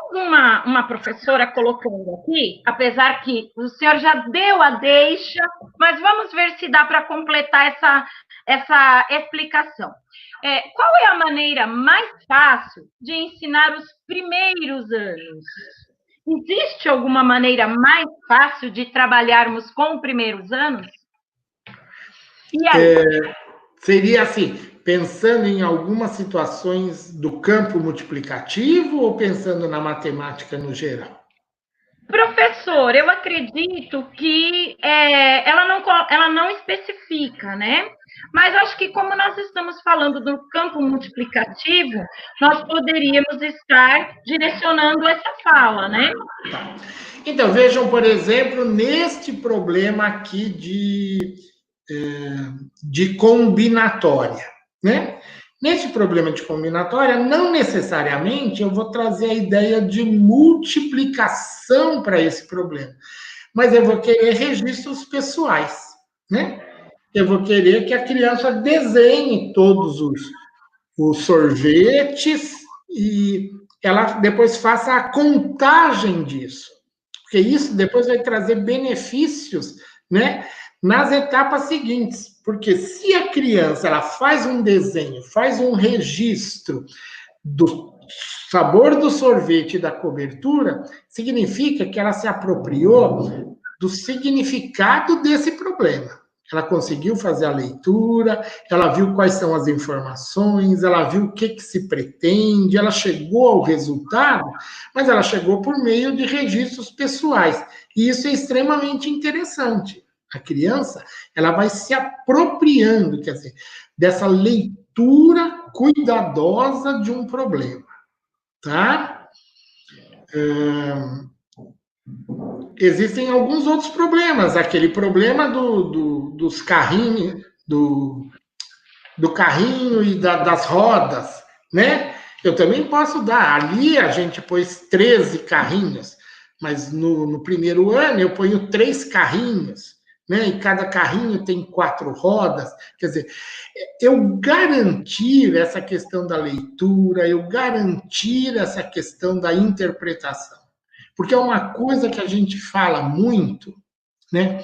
uma professora colocando aqui, apesar que o senhor já deu a deixa, mas vamos ver se dá para completar essa explicação. Qual é a maneira mais fácil de ensinar os primeiros anos? Existe alguma maneira mais fácil de trabalharmos com os primeiros anos? E aí? Seria assim, pensando em algumas situações do campo multiplicativo ou pensando na matemática no geral? Professor, eu acredito que ela não especifica, né? Mas acho que como nós estamos falando do campo multiplicativo, nós poderíamos estar direcionando essa fala, né? Tá. Então, vejam, por exemplo, neste problema aqui de combinatória, né? Neste problema de combinatória, não necessariamente eu vou trazer a ideia de multiplicação para esse problema, mas eu vou querer registros pessoais, né? Eu vou querer que a criança desenhe todos os sorvetes e ela depois faça a contagem disso, porque isso depois vai trazer benefícios, né, nas etapas seguintes. Porque se a criança ela faz um desenho, faz um registro do sabor do sorvete e da cobertura, significa que ela se apropriou do significado desse problema. Ela conseguiu fazer a leitura, ela viu quais são as informações, ela viu o que se pretende, ela chegou ao resultado, mas ela chegou por meio de registros pessoais. E isso é extremamente interessante. A criança, ela vai se apropriando, quer dizer, dessa leitura cuidadosa de um problema, tá? Existem alguns outros problemas, aquele problema dos carrinhos, do carrinho e das rodas, né? Eu também posso dar. Ali a gente pôs 13 carrinhos, mas no primeiro ano eu ponho 3 carrinhos, né? E cada carrinho tem 4 rodas. Quer dizer, eu garantir essa questão da leitura, eu garantir essa questão da interpretação. Porque é uma coisa que a gente fala muito, né?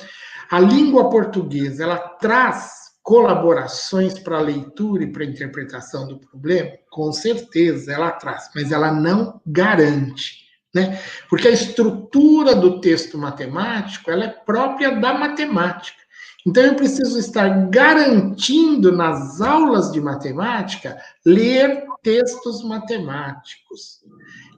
A língua portuguesa, ela traz colaborações para a leitura e para a interpretação do problema? Com certeza ela traz, mas ela não garante, né? Porque a estrutura do texto matemático, ela é própria da matemática. Então eu preciso estar garantindo nas aulas de matemática ler textos matemáticos.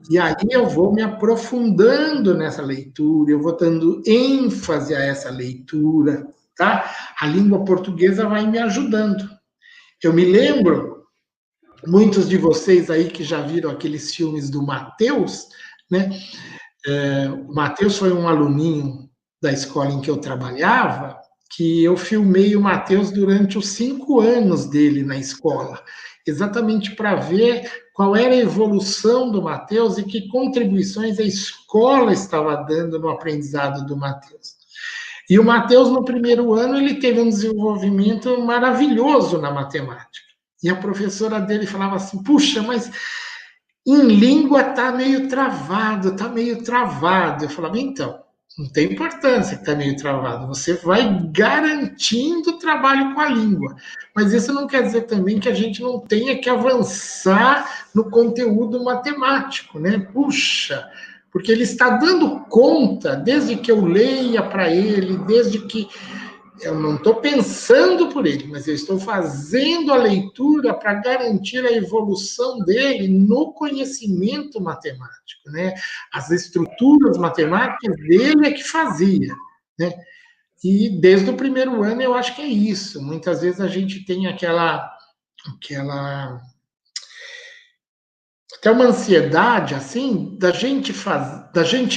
E aí eu vou me aprofundando nessa leitura, eu vou dando ênfase a essa leitura, tá? A língua portuguesa vai me ajudando. Eu me lembro, muitos de vocês aí que já viram aqueles filmes do Matheus, né? O Matheus foi um aluninho da escola em que eu trabalhava, que eu filmei o Matheus durante os 5 anos dele na escola, exatamente para ver qual era a evolução do Matheus e que contribuições a escola estava dando no aprendizado do Matheus. E o Matheus, no primeiro ano, ele teve um desenvolvimento maravilhoso na matemática. E a professora dele falava assim, puxa, mas em língua está meio travado, está meio travado. Eu falava, então, Não tem importância que está meio travado. Você vai garantindo o trabalho com a língua. Mas isso não quer dizer também que a gente não tenha que avançar no conteúdo matemático, né? Puxa, porque ele está dando conta, desde que eu leia para ele, desde que eu não estou pensando por ele, mas eu estou fazendo a leitura para garantir a evolução dele no conhecimento matemático, né? As estruturas matemáticas dele é que fazia, né? E desde o primeiro ano eu acho que é isso. Muitas vezes a gente tem até uma ansiedade assim da gente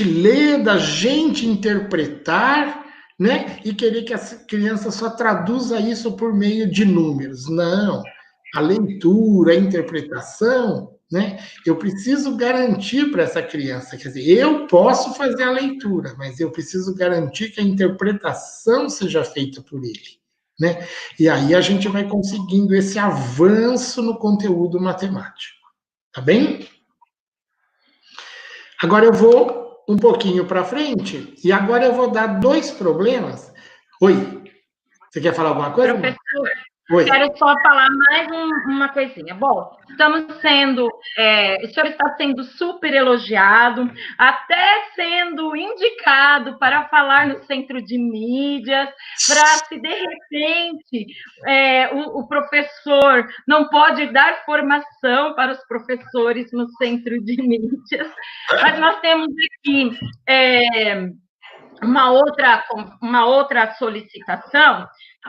ler, da gente interpretar, né? E querer que a criança só traduza isso por meio de números. Não. A leitura, a interpretação, né? Eu preciso garantir para essa criança, quer dizer, eu posso fazer a leitura, mas eu preciso garantir que a interpretação seja feita por ele, né? E aí a gente vai conseguindo esse avanço no conteúdo matemático. Tá bem? Agora eu vou um pouquinho para frente e agora eu vou dar 2 problemas. Oi, você quer falar alguma coisa? Professor, Oi. quero só falar mais uma coisinha. Bom, o senhor está sendo super elogiado, até sendo indicado para falar no centro de mídias, para se de repente o professor não pode dar formação para os professores no centro de mídias, mas nós temos aqui uma outra solicitação,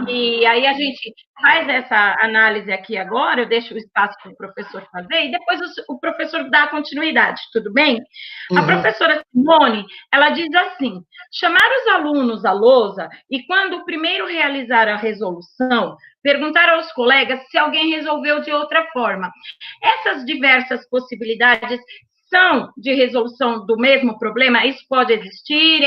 e aí a gente faz essa análise aqui agora, eu deixo o espaço para o professor fazer, e depois o professor dá continuidade, tudo bem? Uhum. A professora Simone, ela diz assim, chamar os alunos à lousa, e quando o primeiro realizar a resolução, perguntar aos colegas se alguém resolveu de outra forma. Essas diversas possibilidades são de resolução do mesmo problema? Isso pode existir?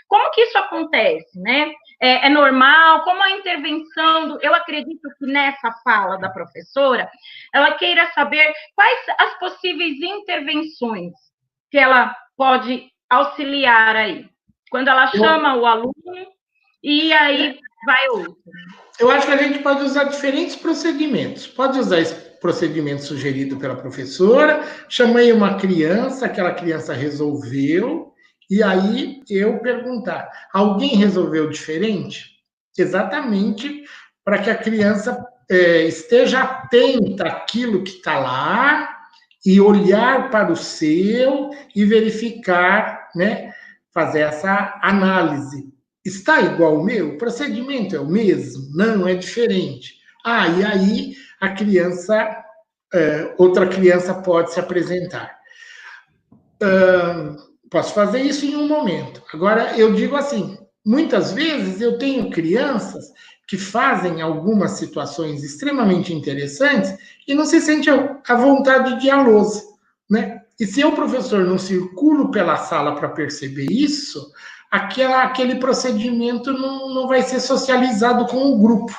Como que isso acontece, né? É normal? Como a intervenção eu acredito que nessa fala da professora, ela queira saber quais as possíveis intervenções que ela pode auxiliar aí. Quando ela chama o aluno e aí vai outro. Eu acho que a gente pode usar diferentes procedimentos. Pode usar esse procedimento sugerido pela professora, chamei uma criança, aquela criança resolveu, e aí eu perguntar, alguém resolveu diferente? Exatamente para que a criança esteja atenta àquilo que está lá, e olhar para o seu e verificar, né, fazer essa análise. Está igual ao meu? O procedimento é o mesmo? Não, é diferente. E aí a criança, outra criança pode se apresentar. Posso fazer isso em um momento. Agora, eu digo assim, muitas vezes eu tenho crianças que fazem algumas situações extremamente interessantes e não se sente à vontade de ir à lousa, né? E se eu, professor, não circulo pela sala para perceber isso, aquele procedimento não vai ser socializado com o grupo.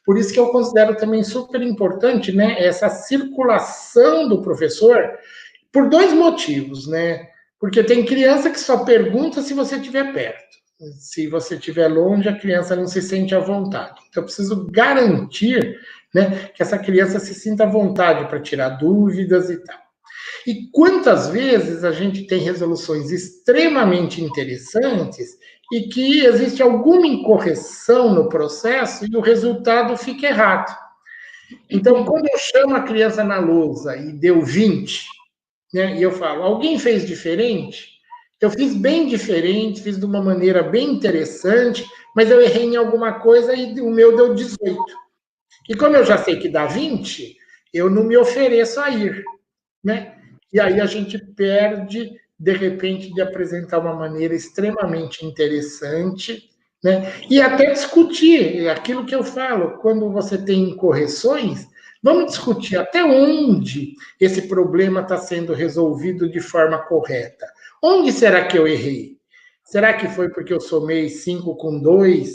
Por isso que eu considero também super importante, né, essa circulação do professor, por 2 motivos, né? Porque tem criança que só pergunta se você estiver perto. Se você estiver longe, a criança não se sente à vontade. Então, eu preciso garantir, né, que essa criança se sinta à vontade para tirar dúvidas e tal. E quantas vezes a gente tem resoluções extremamente interessantes e que existe alguma incorreção no processo e o resultado fica errado. Então, quando eu chamo a criança na lousa e deu 20, né, e eu falo, alguém fez diferente? Eu fiz bem diferente, fiz de uma maneira bem interessante, mas eu errei em alguma coisa e o meu deu 18. E como eu já sei que dá 20, eu não me ofereço a ir, né? E aí a gente perde, de repente, de apresentar uma maneira extremamente interessante, né? E até discutir aquilo que eu falo, quando você tem correções, vamos discutir até onde esse problema está sendo resolvido de forma correta. Onde será que eu errei? Será que foi porque eu somei 5 com 2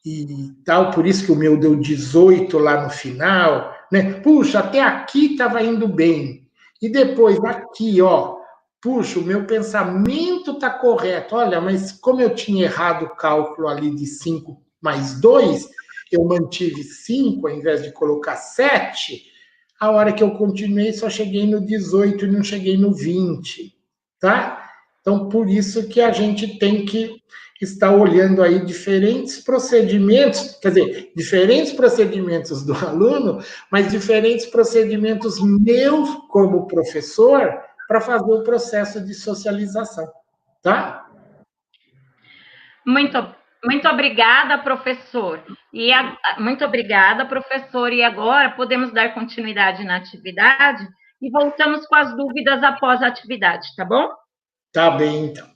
e tal, por isso que o meu deu 18 lá no final, né? Puxa, até aqui estava indo bem. E depois, aqui, ó, puxa, o meu pensamento está correto. Olha, mas como eu tinha errado o cálculo ali de 5 mais 2, eu mantive 5 ao invés de colocar 7. A hora que eu continuei, só cheguei no 18 e não cheguei no 20, tá? Então, por isso que a gente tem que estar olhando aí diferentes procedimentos, quer dizer, diferentes procedimentos do aluno, mas diferentes procedimentos meus como professor para fazer o processo de socialização, tá? Muito obrigada, professor. Muito obrigada, professor. E agora podemos dar continuidade na atividade e voltamos com as dúvidas após a atividade, tá bom? Tá bem, então.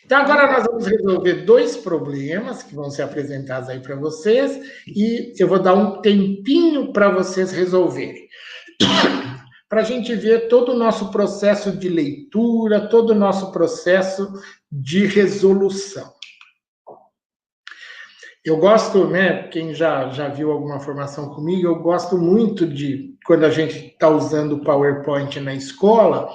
Então, agora nós vamos resolver 2 problemas que vão ser apresentados aí para vocês e eu vou dar um tempinho para vocês resolverem. Para a gente ver todo o nosso processo de leitura, todo o nosso processo de resolução. Eu gosto, né, quem já viu alguma formação comigo, eu gosto muito de, quando a gente está usando o PowerPoint na escola,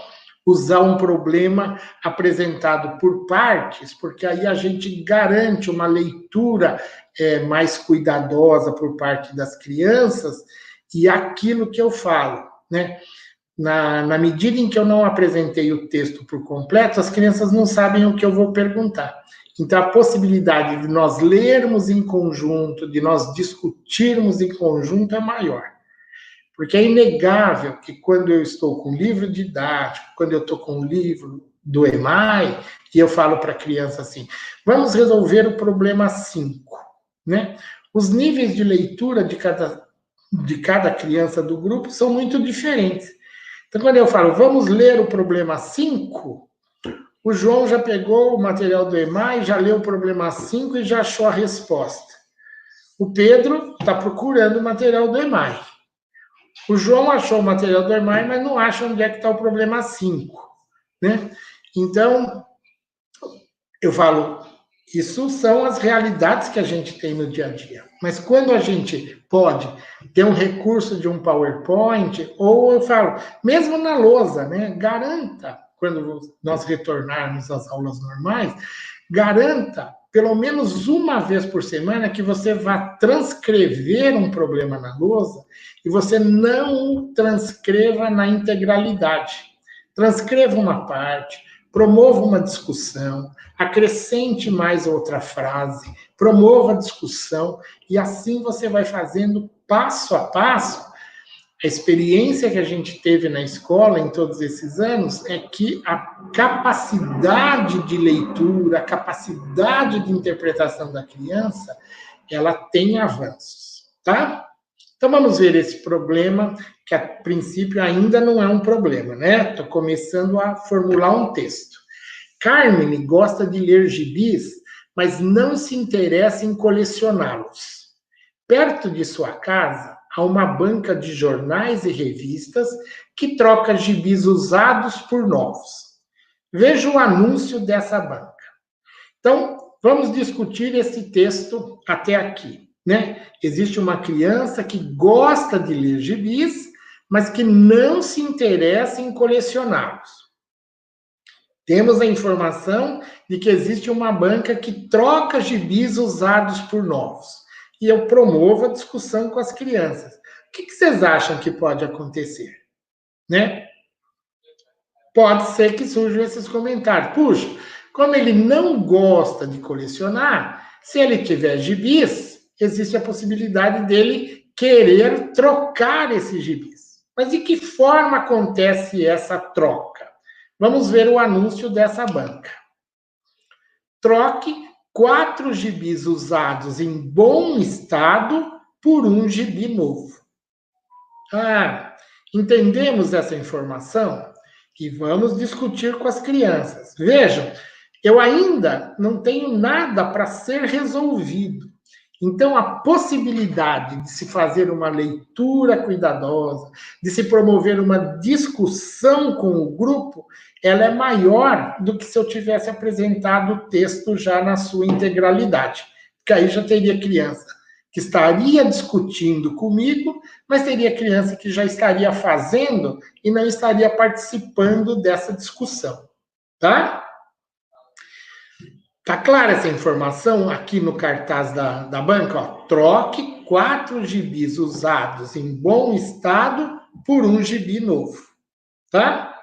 usar um problema apresentado por partes, porque aí a gente garante uma leitura mais cuidadosa por parte das crianças, e aquilo que eu falo, né? Na medida em que eu não apresentei o texto por completo, as crianças não sabem o que eu vou perguntar. Então, a possibilidade de nós lermos em conjunto, de nós discutirmos em conjunto é maior. Porque é inegável que quando eu estou com livro didático, quando eu estou com o livro do EMAI, e eu falo para a criança assim, vamos resolver o problema 5, né? Os níveis de leitura de cada criança do grupo são muito diferentes. Então, quando eu falo, vamos ler o problema 5, o João já pegou o material do EMAI, já leu o problema 5 e já achou a resposta. O Pedro está procurando o material do EMAI. O João achou o material do EMAI, mas não acha onde é que está o problema 5, né? Então, eu falo, isso são as realidades que a gente tem no dia a dia. Mas quando a gente pode ter um recurso de um PowerPoint, ou eu falo, mesmo na lousa, né? Garanta, quando nós retornarmos às aulas normais, garanta pelo menos uma vez por semana que você vá transcrever um problema na lousa e você não o transcreva na integralidade. Transcreva uma parte, promova uma discussão, acrescente mais outra frase, promova a discussão e assim você vai fazendo passo a passo. A experiência que a gente teve na escola em todos esses anos é que a capacidade de leitura, a capacidade de interpretação da criança, ela tem avanços, tá? Então vamos ver esse problema, que a princípio ainda não é um problema, né? Estou começando a formular um texto. Carmen gosta de ler gibis, mas não se interessa em colecioná-los. Perto de sua casa, há uma banca de jornais e revistas que troca gibis usados por novos. Veja o anúncio dessa banca. Então, vamos discutir esse texto até aqui, né? Existe uma criança que gosta de ler gibis, mas que não se interessa em colecioná-los. Temos a informação de que existe uma banca que troca gibis usados por novos. E eu promovo a discussão com as crianças. O que vocês acham que pode acontecer? Né? Pode ser que surjam esses comentários. Puxa, como ele não gosta de colecionar, se ele tiver gibis, existe a possibilidade dele querer trocar esses gibis. Mas de que forma acontece essa troca? Vamos ver o anúncio dessa banca. Troque 4 gibis usados em bom estado por um gibi novo. Entendemos essa informação? E vamos discutir com as crianças. Vejam, eu ainda não tenho nada para ser resolvido. Então, a possibilidade de se fazer uma leitura cuidadosa, de se promover uma discussão com o grupo, ela é maior do que se eu tivesse apresentado o texto já na sua integralidade. Porque aí já teria criança que estaria discutindo comigo, mas teria criança que já estaria fazendo e não estaria participando dessa discussão. tá? Tá clara essa informação aqui no cartaz da banca? Ó, troque 4 gibis usados em bom estado por um gibi novo, tá?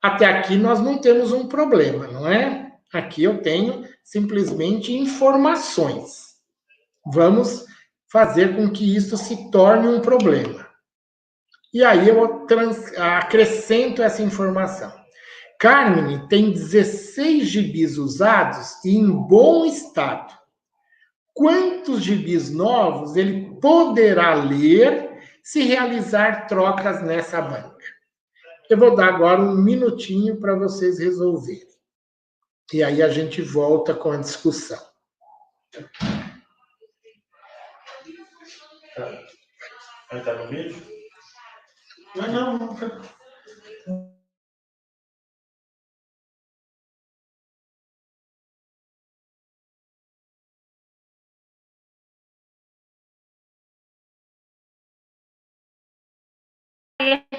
Até aqui nós não temos um problema, não é? Aqui eu tenho simplesmente informações. Vamos fazer com que isso se torne um problema. E aí eu acrescento essa informação. Carmen tem 16 gibis usados e em bom estado. Quantos gibis novos ele poderá ler se realizar trocas nessa banca? Eu vou dar agora um minutinho para vocês resolverem. E aí a gente volta com a discussão. Vai estar no vídeo? Não.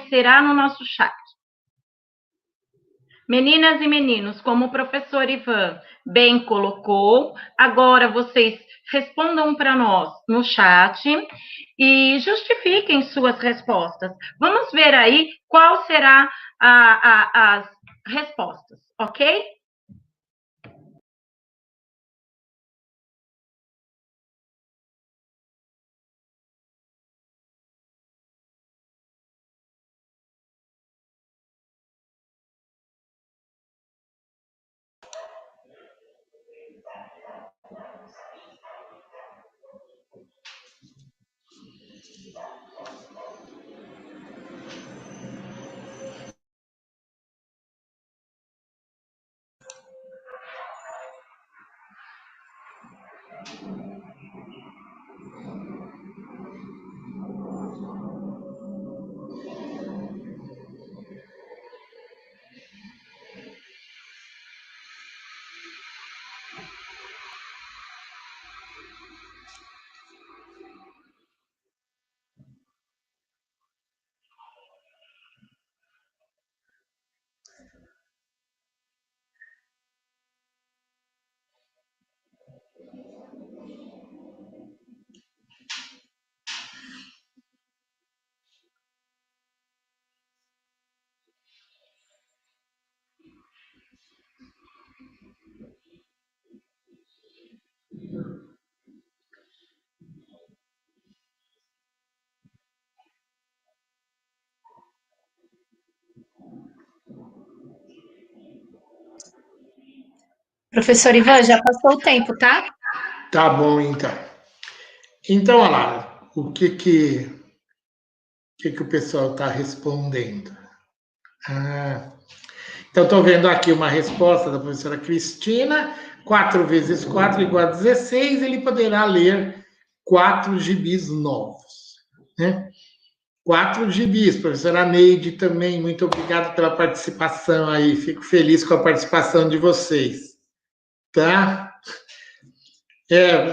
Será no nosso chat. Meninas e meninos, como o professor Ivan bem colocou, agora vocês respondam para nós no chat e justifiquem suas respostas. Vamos ver aí qual será as respostas, ok? Professor Ivan, já passou o tempo, tá? Tá bom, então. Então, olha lá, o que o pessoal está respondendo? Então, estou vendo aqui uma resposta da professora Cristina. 4 vezes 4 igual a 16, ele poderá ler 4 gibis novos, né? 4 gibis, professora Neide também, muito obrigado pela participação aí, fico feliz com a participação de vocês, tá?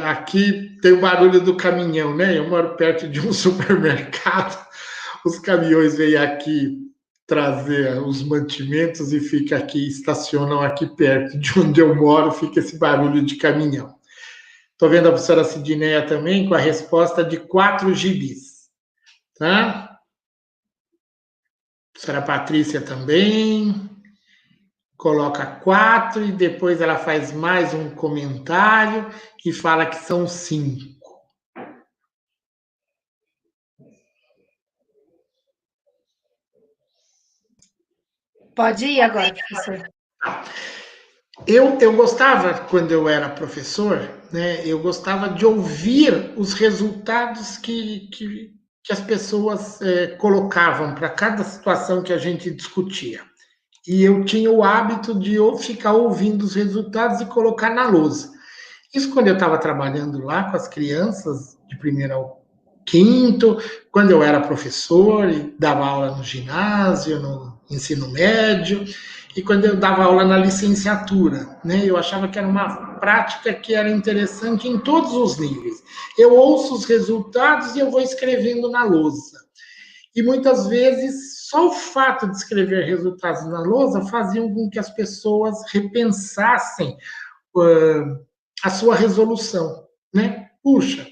Aqui tem o barulho do caminhão, né? Eu moro perto de um supermercado, os caminhões vêm aqui trazer os mantimentos e fica aqui, estacionam aqui perto de onde eu moro, fica esse barulho de caminhão. Estou vendo a professora Sidneia também com a resposta de 4 gibis, tá? A professora Patrícia também coloca 4 e depois ela faz mais um comentário e fala que são 5. Pode ir agora, professor. Eu gostava, quando eu era professor, né, eu gostava de ouvir os resultados que as pessoas colocavam para cada situação que a gente discutia. E eu tinha o hábito de ficar ouvindo os resultados e colocar na lousa. Isso quando eu estava trabalhando lá com as crianças, de primeiro ao quinto, quando eu era professor e dava aula no ginásio, no ensino médio, e quando eu dava aula na licenciatura, né? Eu achava que era uma prática que era interessante em todos os níveis. Eu ouço os resultados e eu vou escrevendo na lousa. e muitas vezes só o fato de escrever resultados na lousa faziam com que as pessoas repensassem a sua resolução, né? Puxa,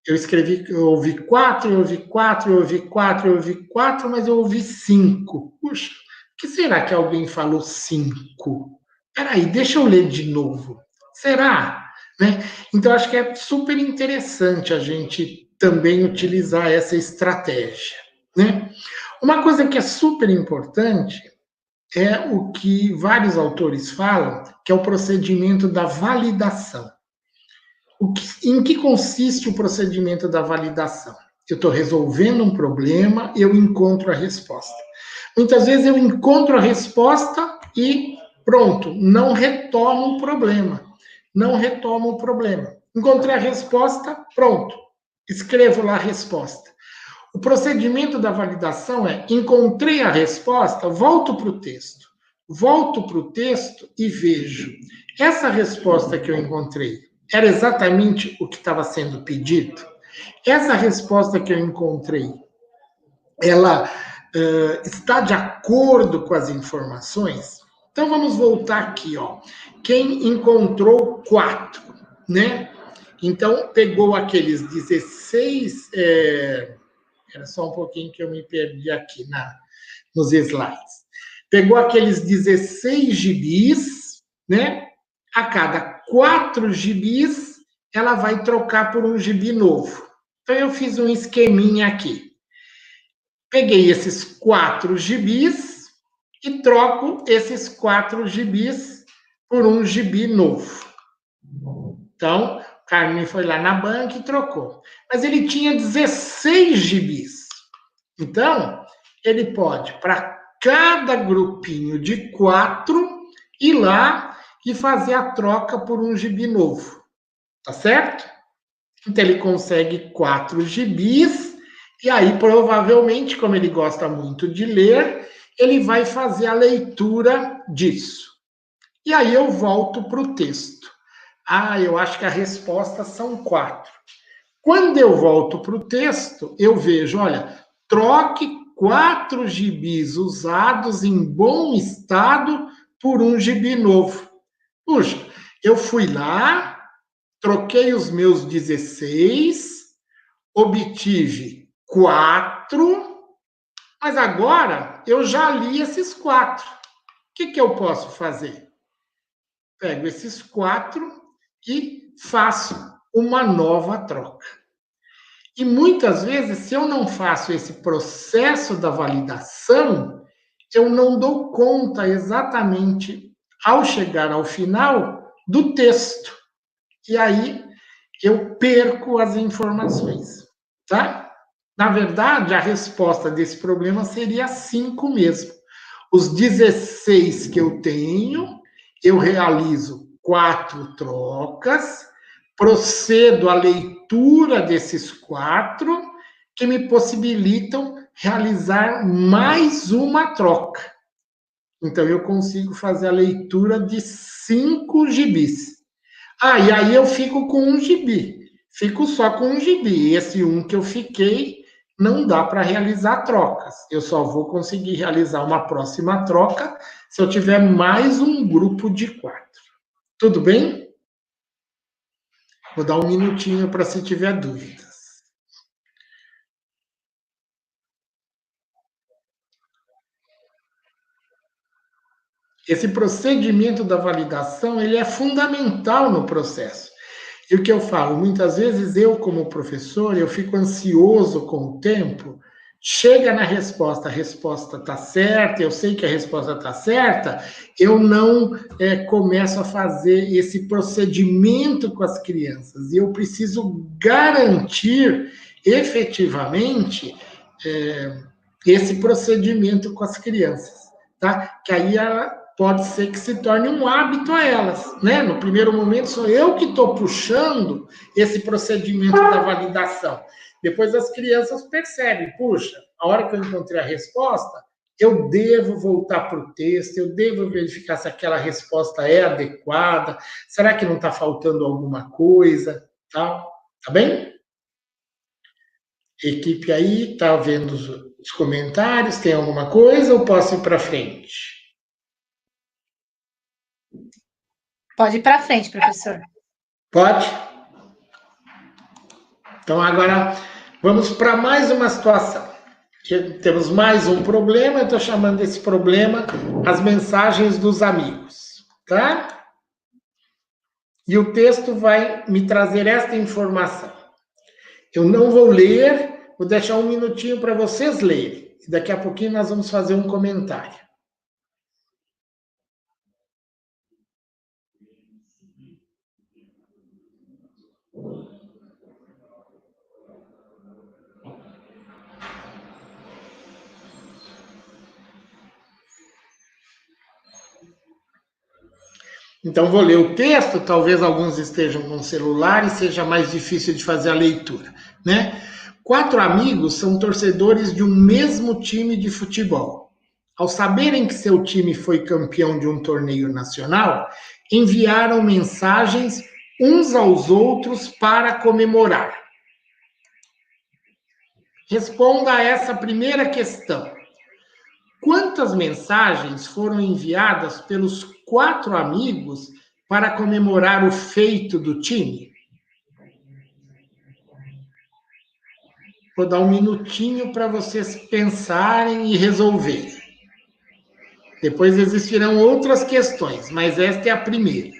eu ouvi 4, eu ouvi 4, eu ouvi 4, eu ouvi 4, mas eu ouvi 5. Puxa, por que será que alguém falou 5? Peraí, deixa eu ler de novo. Será? Né? Então, acho que é super interessante a gente também utilizar essa estratégia, né? Uma coisa que é super importante é o que vários autores falam, que é o procedimento da validação. Em que consiste o procedimento da validação? Eu estou resolvendo um problema, eu encontro a resposta. Muitas vezes eu encontro a resposta e pronto, não retomo o problema. Não retomo o problema. Encontrei a resposta, pronto, escrevo lá a resposta. O procedimento da validação é: encontrei a resposta, volto para o texto. Volto para o texto e vejo. Essa resposta que eu encontrei era exatamente o que estava sendo pedido? Essa resposta que eu encontrei, ela está de acordo com as informações? Então vamos voltar aqui, ó. Quem encontrou 4, né? Então pegou aqueles 16. Era só um pouquinho que eu me perdi aqui nos slides. Pegou aqueles 16 gibis, né? A cada 4 gibis, ela vai trocar por um gibi novo. Então, eu fiz um esqueminha aqui. Peguei esses 4 gibis e troco esses 4 gibis por um gibi novo. Então, o Carmen foi lá na banca e trocou. Mas ele tinha 16 gibis. Então, ele pode, para cada grupinho de 4, ir lá e fazer a troca por um gibi novo. Tá certo? Então, ele consegue 4 gibis, e aí, provavelmente, como ele gosta muito de ler, ele vai fazer a leitura disso. E aí eu volto para o texto. Eu acho que a resposta são 4. Quando eu volto para o texto, eu vejo, olha, troque 4 gibis usados em bom estado por um gibi novo. Puxa, eu fui lá, troquei os meus 16, obtive 4, mas agora eu já li esses 4. O que eu posso fazer? Pego esses 4 e faço uma nova troca. E muitas vezes, se eu não faço esse processo da validação, eu não dou conta exatamente, ao chegar ao final, do texto. E aí eu perco as informações, tá? Na verdade, a resposta desse problema seria 5 mesmo. Os 16 que eu tenho, eu realizo 4 trocas, procedo à leitura desses 4, que me possibilitam realizar mais uma troca. Então, eu consigo fazer a leitura de 5 gibis. E aí eu fico com um gibi. Fico só com um gibi. Esse um que eu fiquei, não dá para realizar trocas. Eu só vou conseguir realizar uma próxima troca se eu tiver mais um grupo de 4. Tudo bem? Vou dar um minutinho para se tiver dúvidas. Esse procedimento da validação, ele é fundamental no processo. E o que eu falo, muitas vezes eu, como professor, eu fico ansioso com o tempo, chega na resposta, a resposta está certa, eu sei que a resposta está certa, eu não começo a fazer esse procedimento com as crianças. E eu preciso garantir, efetivamente, esse procedimento com as crianças, tá? Que aí pode ser que se torne um hábito a elas, né? No primeiro momento sou eu que estou puxando esse procedimento da validação. Depois as crianças percebem, puxa, a hora que eu encontrei a resposta, eu devo voltar para o texto, eu devo verificar se aquela resposta é adequada, será que não está faltando alguma coisa, tal, tá bem? Equipe aí, está vendo os comentários? Tem alguma coisa ou posso ir para frente? Pode ir para frente, professor. Pode? Então, agora vamos para mais uma situação. Temos mais um problema, eu estou chamando esse problema as mensagens dos amigos, tá? E o texto vai me trazer esta informação. Eu não vou ler, vou deixar um minutinho para vocês lerem. E daqui a pouquinho nós vamos fazer um comentário. Então, vou ler o texto, talvez alguns estejam com celular e seja mais difícil de fazer a leitura, né? 4 amigos são torcedores de um mesmo time de futebol. Ao saberem que seu time foi campeão de um torneio nacional, enviaram mensagens uns aos outros para comemorar. Responda a essa primeira questão. Quantas mensagens foram enviadas pelos 4 amigos para comemorar o feito do time? Vou dar um minutinho para vocês pensarem e resolverem. Depois existirão outras questões, mas esta é a primeira.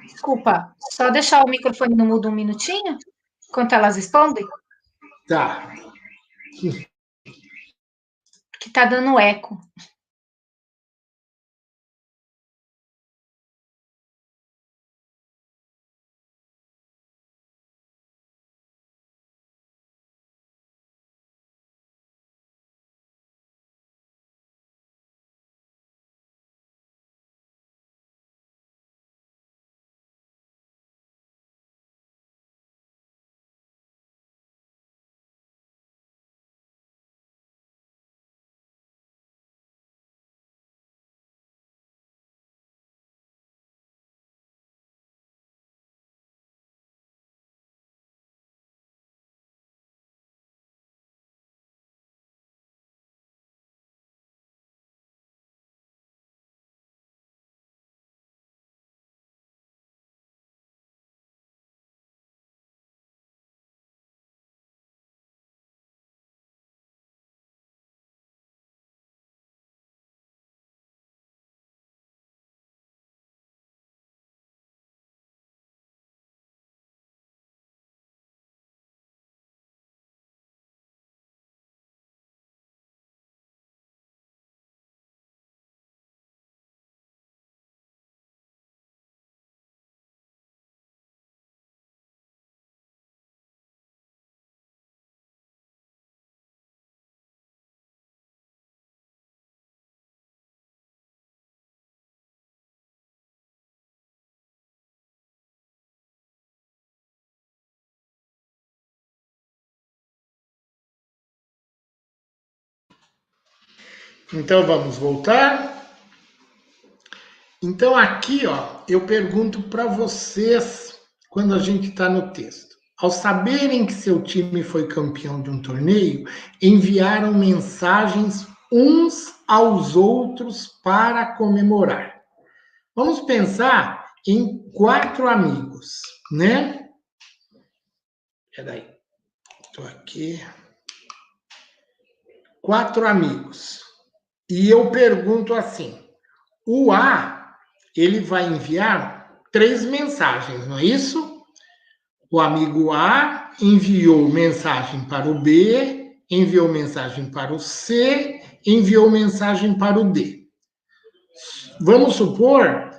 Desculpa, só deixar o microfone no mudo um minutinho, enquanto elas respondem, Tá. que tá dando eco. Então, vamos voltar. Então, aqui, ó, eu pergunto para vocês, quando a gente está no texto. Ao saberem que seu time foi campeão de um torneio, enviaram mensagens uns aos outros para comemorar. Vamos pensar em 4 amigos, né? Peraí, estou aqui. 4 amigos. E eu pergunto assim, o A, ele vai enviar 3 mensagens, não é isso? O amigo A enviou mensagem para o B, enviou mensagem para o C, enviou mensagem para o D. Vamos supor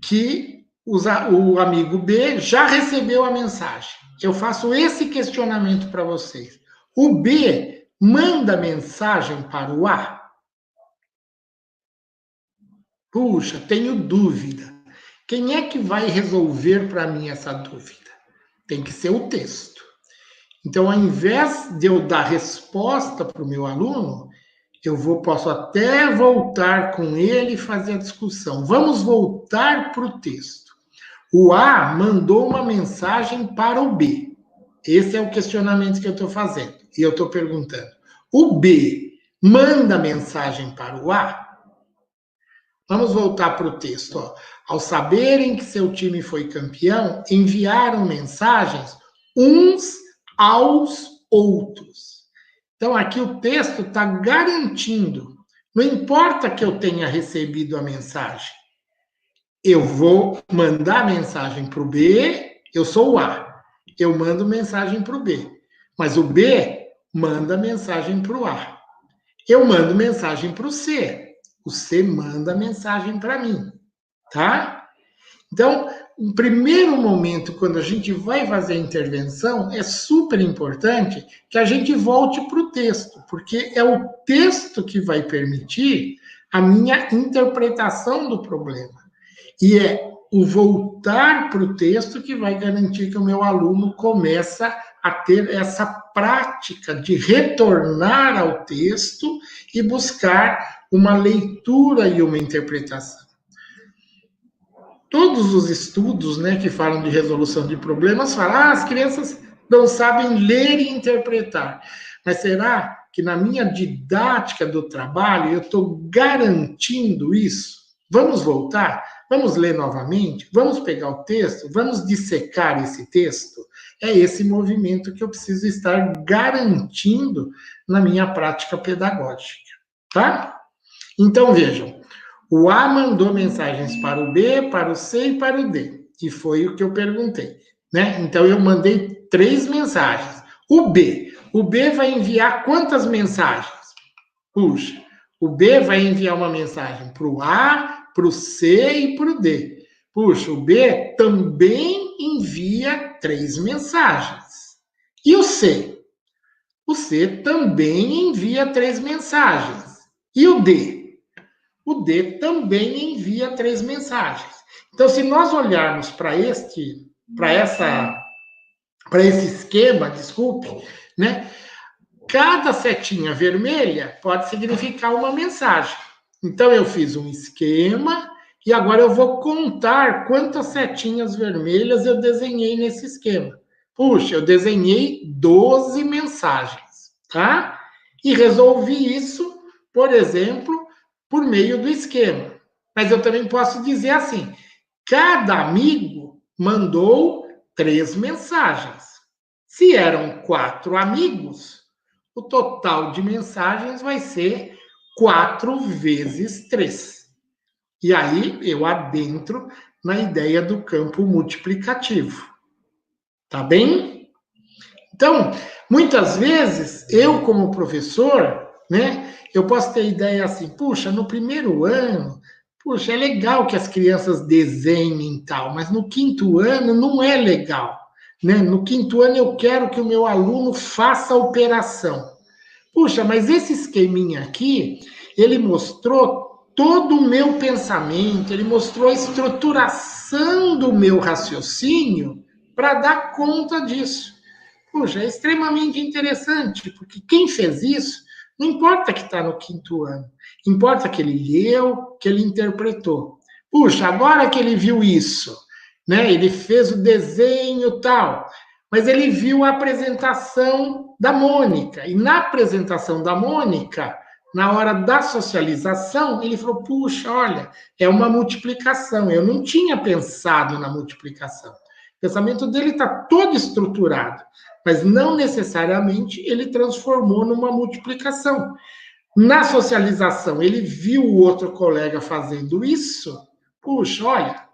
que o amigo B já recebeu a mensagem. Eu faço esse questionamento para vocês. O B manda mensagem para o A? Puxa, tenho dúvida. Quem é que vai resolver para mim essa dúvida? Tem que ser o texto. Então, ao invés de eu dar resposta para o meu aluno, posso até voltar com ele e fazer a discussão. Vamos voltar para o texto. O A mandou uma mensagem para o B. Esse é o questionamento que eu estou fazendo. E eu estou perguntando. O B manda mensagem para o A? Vamos voltar para o texto. Ó. Ao saberem que seu time foi campeão, enviaram mensagens uns aos outros. Então, aqui o texto está garantindo. Não importa que eu tenha recebido a mensagem. Eu vou mandar mensagem para o B, eu sou o A. Eu mando mensagem para o B. Mas o B manda mensagem para o A. Eu mando mensagem para o C. O C manda mensagem para mim. Tá? Então, no primeiro momento, quando a gente vai fazer a intervenção, é super importante que a gente volte para o texto, porque é o texto que vai permitir a minha interpretação do problema. E é o voltar para o texto que vai garantir que o meu aluno começa a ter essa prática de retornar ao texto e buscar uma leitura e uma interpretação. Todos os estudos, né, que falam de resolução de problemas falam as crianças não sabem ler e interpretar. Mas será que na minha didática do trabalho eu estou garantindo isso? Vamos voltar? Vamos ler novamente? Vamos pegar o texto? Vamos dissecar esse texto? É esse movimento que eu preciso estar garantindo na minha prática pedagógica, tá? Então, vejam, o A mandou mensagens para o B, para o C e para o D, e foi o que eu perguntei, né? Então, eu mandei 3 mensagens. O B vai enviar quantas mensagens? Puxa, o B vai enviar uma mensagem para o A, para o C e para o D. Puxa, o B também envia 3 mensagens. E o C? O C também envia 3 mensagens. E o D? O D também envia 3 mensagens. Então, se nós olharmos para esse esquema, né? Cada setinha vermelha pode significar uma mensagem. Então, eu fiz um esquema e agora eu vou contar quantas setinhas vermelhas eu desenhei nesse esquema. Puxa, eu desenhei 12 mensagens, tá? E resolvi isso, por exemplo, por meio do esquema. Mas eu também posso dizer assim, cada amigo mandou 3 mensagens. Se eram 4 amigos, o total de mensagens vai ser 4 vezes 3. E aí eu adentro na ideia do campo multiplicativo. Tá bem? Então, muitas vezes, eu como professor, né, eu posso ter ideia assim, puxa, no primeiro ano, puxa, é legal que as crianças desenhem e tal, mas no 5º ano não é legal. Né? No 5º ano eu quero que o meu aluno faça a operação. Puxa, mas esse esqueminha aqui, ele mostrou todo o meu pensamento, ele mostrou a estruturação do meu raciocínio para dar conta disso. Puxa, é extremamente interessante, porque quem fez isso, não importa que está no 5º ano, importa que ele leu, que ele interpretou. Puxa, agora que ele viu isso, né? Ele fez o desenho tal, mas ele viu a apresentação da Mônica, e na apresentação da Mônica, na hora da socialização, ele falou, puxa, olha, é uma multiplicação, eu não tinha pensado na multiplicação. O pensamento dele está todo estruturado, mas não necessariamente ele transformou numa multiplicação. Na socialização, ele viu o outro colega fazendo isso, puxa, olha,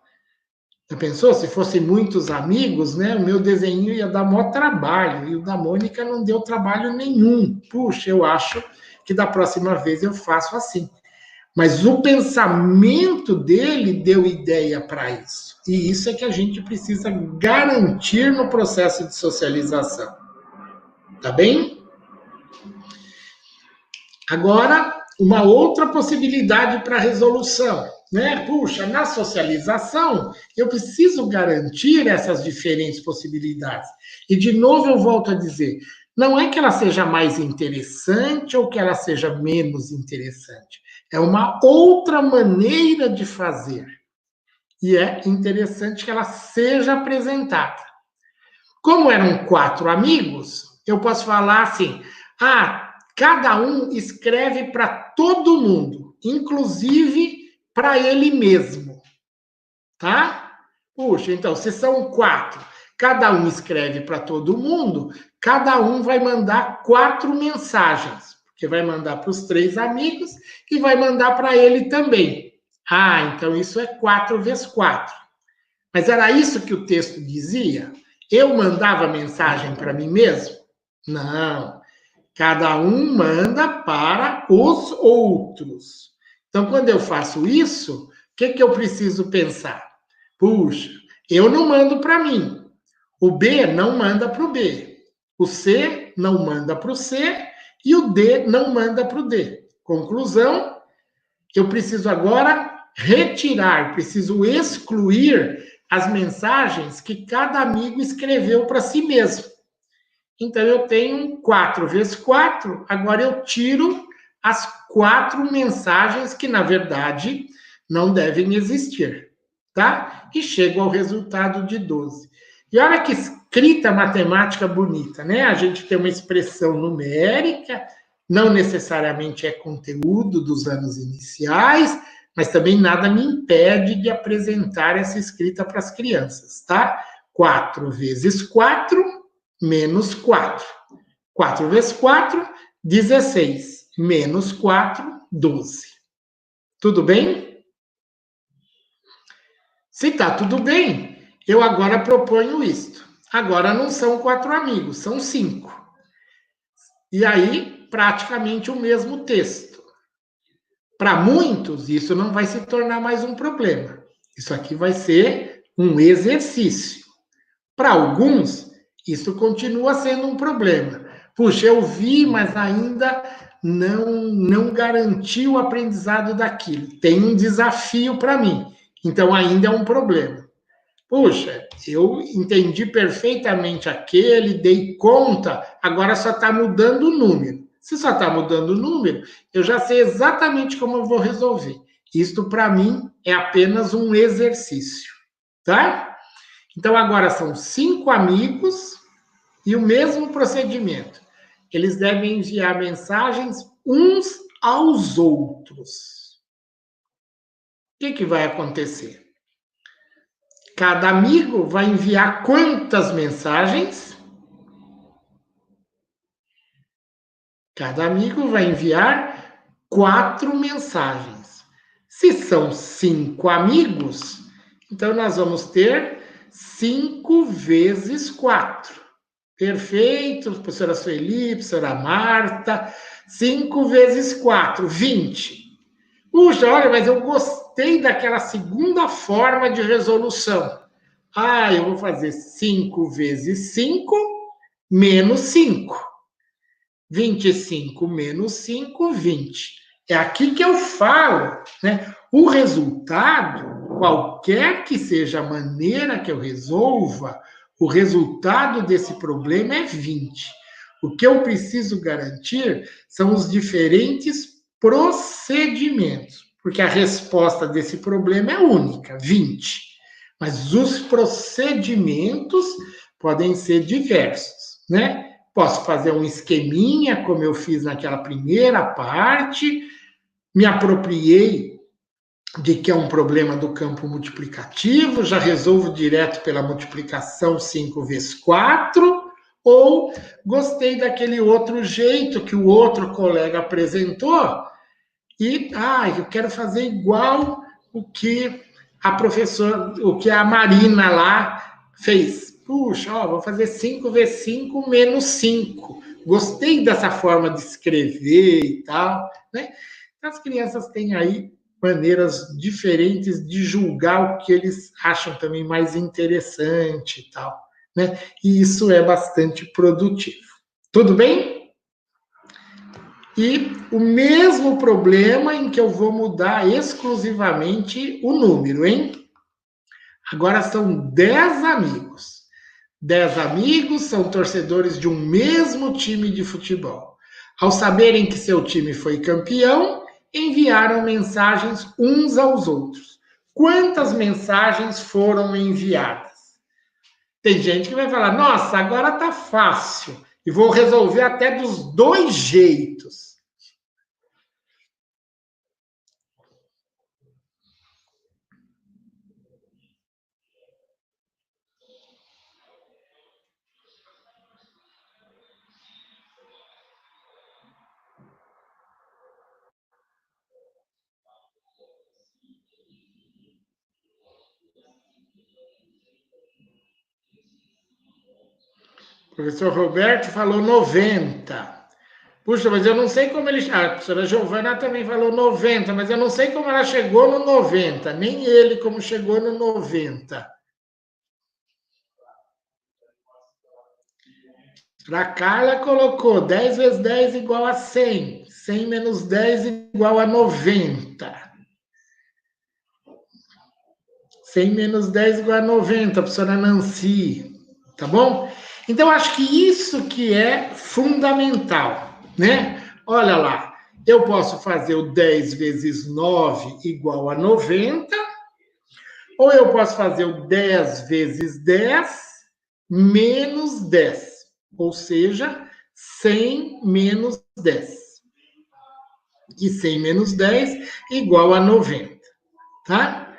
já pensou? Se fossem muitos amigos, né, o meu desenho ia dar maior trabalho, e o da Mônica não deu trabalho nenhum. Puxa, eu acho que da próxima vez eu faço assim. Mas o pensamento dele deu ideia para isso. E isso é que a gente precisa garantir no processo de socialização. Tá bem? Agora, uma outra possibilidade para resolução. né? Puxa, na socialização, eu preciso garantir essas diferentes possibilidades. E, de novo, eu volto a dizer, não é que ela seja mais interessante ou que ela seja menos interessante. É uma outra maneira de fazer. E é interessante que ela seja apresentada. Como eram 4 amigos, eu posso falar assim, cada um escreve para todo mundo, inclusive para ele mesmo, tá? Puxa, então, se são 4, cada um escreve para todo mundo, cada um vai mandar 4 mensagens, porque vai mandar para os 3 amigos e vai mandar para ele também. Então isso é 4 vezes 4. Mas era isso que o texto dizia? Eu mandava mensagem para mim mesmo? Não. Cada um manda para os outros. Então, quando eu faço isso, o que eu preciso pensar? Puxa, eu não mando para mim. O B não manda para o B. O C não manda para o C. E o D não manda para o D. Conclusão, eu preciso agora retirar, preciso excluir as mensagens que cada amigo escreveu para si mesmo. Então, eu tenho 4 vezes 4, agora eu tiro as 4 mensagens que, na verdade, não devem existir, tá? E chego ao resultado de 12. E olha que escrita matemática bonita, né? A gente tem uma expressão numérica, não necessariamente é conteúdo dos anos iniciais, mas também nada me impede de apresentar essa escrita para as crianças, tá? 4 vezes 4, menos 4. 4 vezes 4, 16. Menos 4, 12. Tudo bem? Se está tudo bem, eu agora proponho isto. Agora não são 4 amigos, são 5. E aí, praticamente o mesmo texto. Para muitos, isso não vai se tornar mais um problema. Isso aqui vai ser um exercício. Para alguns, isso continua sendo um problema. Puxa, eu vi, mas ainda não garanti o aprendizado daquilo. Tem um desafio para mim. Então, ainda é um problema. Puxa, eu entendi perfeitamente aquele, dei conta, agora só está mudando o número. Se só está mudando o número, eu já sei exatamente como eu vou resolver. Isto, para mim, é apenas um exercício, tá? Então, agora são 5 amigos e o mesmo procedimento. Eles devem enviar mensagens uns aos outros. O que vai acontecer? Cada amigo vai enviar quantas mensagens? Cada amigo vai enviar 4 mensagens. Se são 5 amigos, então nós vamos ter 5 vezes 4. Perfeito, professora Sueli, professora Marta. 5 vezes 4, 20. Puxa, olha, mas eu gostei daquela segunda forma de resolução. Eu vou fazer 5 vezes 5 menos 5. 25 menos 5, 20. É aqui que eu falo, né? O resultado, qualquer que seja a maneira que eu resolva, o resultado desse problema é 20. O que eu preciso garantir são os diferentes procedimentos, porque a resposta desse problema é única, 20. Mas os procedimentos podem ser diversos, né? Posso fazer um esqueminha, como eu fiz naquela primeira parte, me apropriei de que é um problema do campo multiplicativo, já resolvo direto pela multiplicação 5 vezes 4, ou gostei daquele outro jeito que o outro colega apresentou, e eu quero fazer igual o que a professora, o que a Marina lá fez. Puxa, vou fazer 5 vezes 5 menos 5. Gostei dessa forma de escrever e tal, né? As crianças têm aí maneiras diferentes de julgar o que eles acham também mais interessante e tal, né? E isso é bastante produtivo. Tudo bem? E o mesmo problema em que eu vou mudar exclusivamente o número, hein? Agora são 10 amigos. 10 amigos são torcedores de um mesmo time de futebol. Ao saberem que seu time foi campeão, enviaram mensagens uns aos outros. Quantas mensagens foram enviadas? Tem gente que vai falar, nossa, agora tá fácil. E vou resolver até dos dois jeitos. O professor Roberto falou 90. Puxa, mas eu não sei como ele... A professora Giovana também falou 90, mas eu não sei como ela chegou no 90. Nem ele como chegou no 90. A Carla colocou 10 vezes 10 igual a 100. 100 menos 10 igual a 90. 100 menos 10 igual a 90, professora Nancy. Tá bom? Então, acho que isso que é fundamental, né? Olha lá, eu posso fazer o 10 vezes 9 igual a 90, ou eu posso fazer o 10 vezes 10 menos 10, ou seja, 100 menos 10. E 100 menos 10 igual a 90, tá?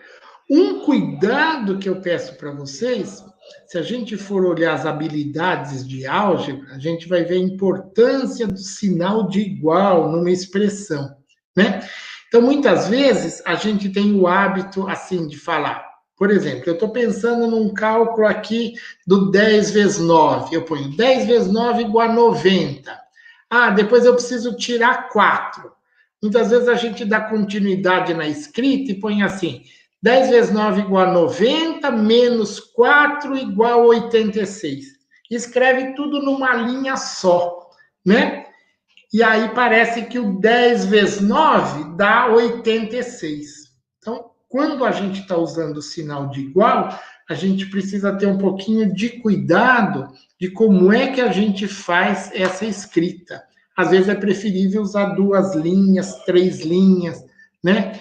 Um cuidado que eu peço para vocês, se a gente for olhar as habilidades de álgebra, a gente vai ver a importância do sinal de igual numa expressão, né? Então, muitas vezes, a gente tem o hábito, assim, de falar. Por exemplo, eu estou pensando num cálculo aqui do 10 vezes 9. Eu ponho 10 vezes 9 igual a 90. Ah, depois eu preciso tirar 4. Muitas vezes a gente dá continuidade na escrita e põe assim... 10 vezes 9 igual a 90, menos 4 igual a 86. Escreve tudo numa linha só, né? E aí parece que o 10 vezes 9 dá 86. Então, quando a gente está usando o sinal de igual, a gente precisa ter um pouquinho de cuidado de como é que a gente faz essa escrita. Às vezes é preferível usar 2 linhas, 3 linhas, né?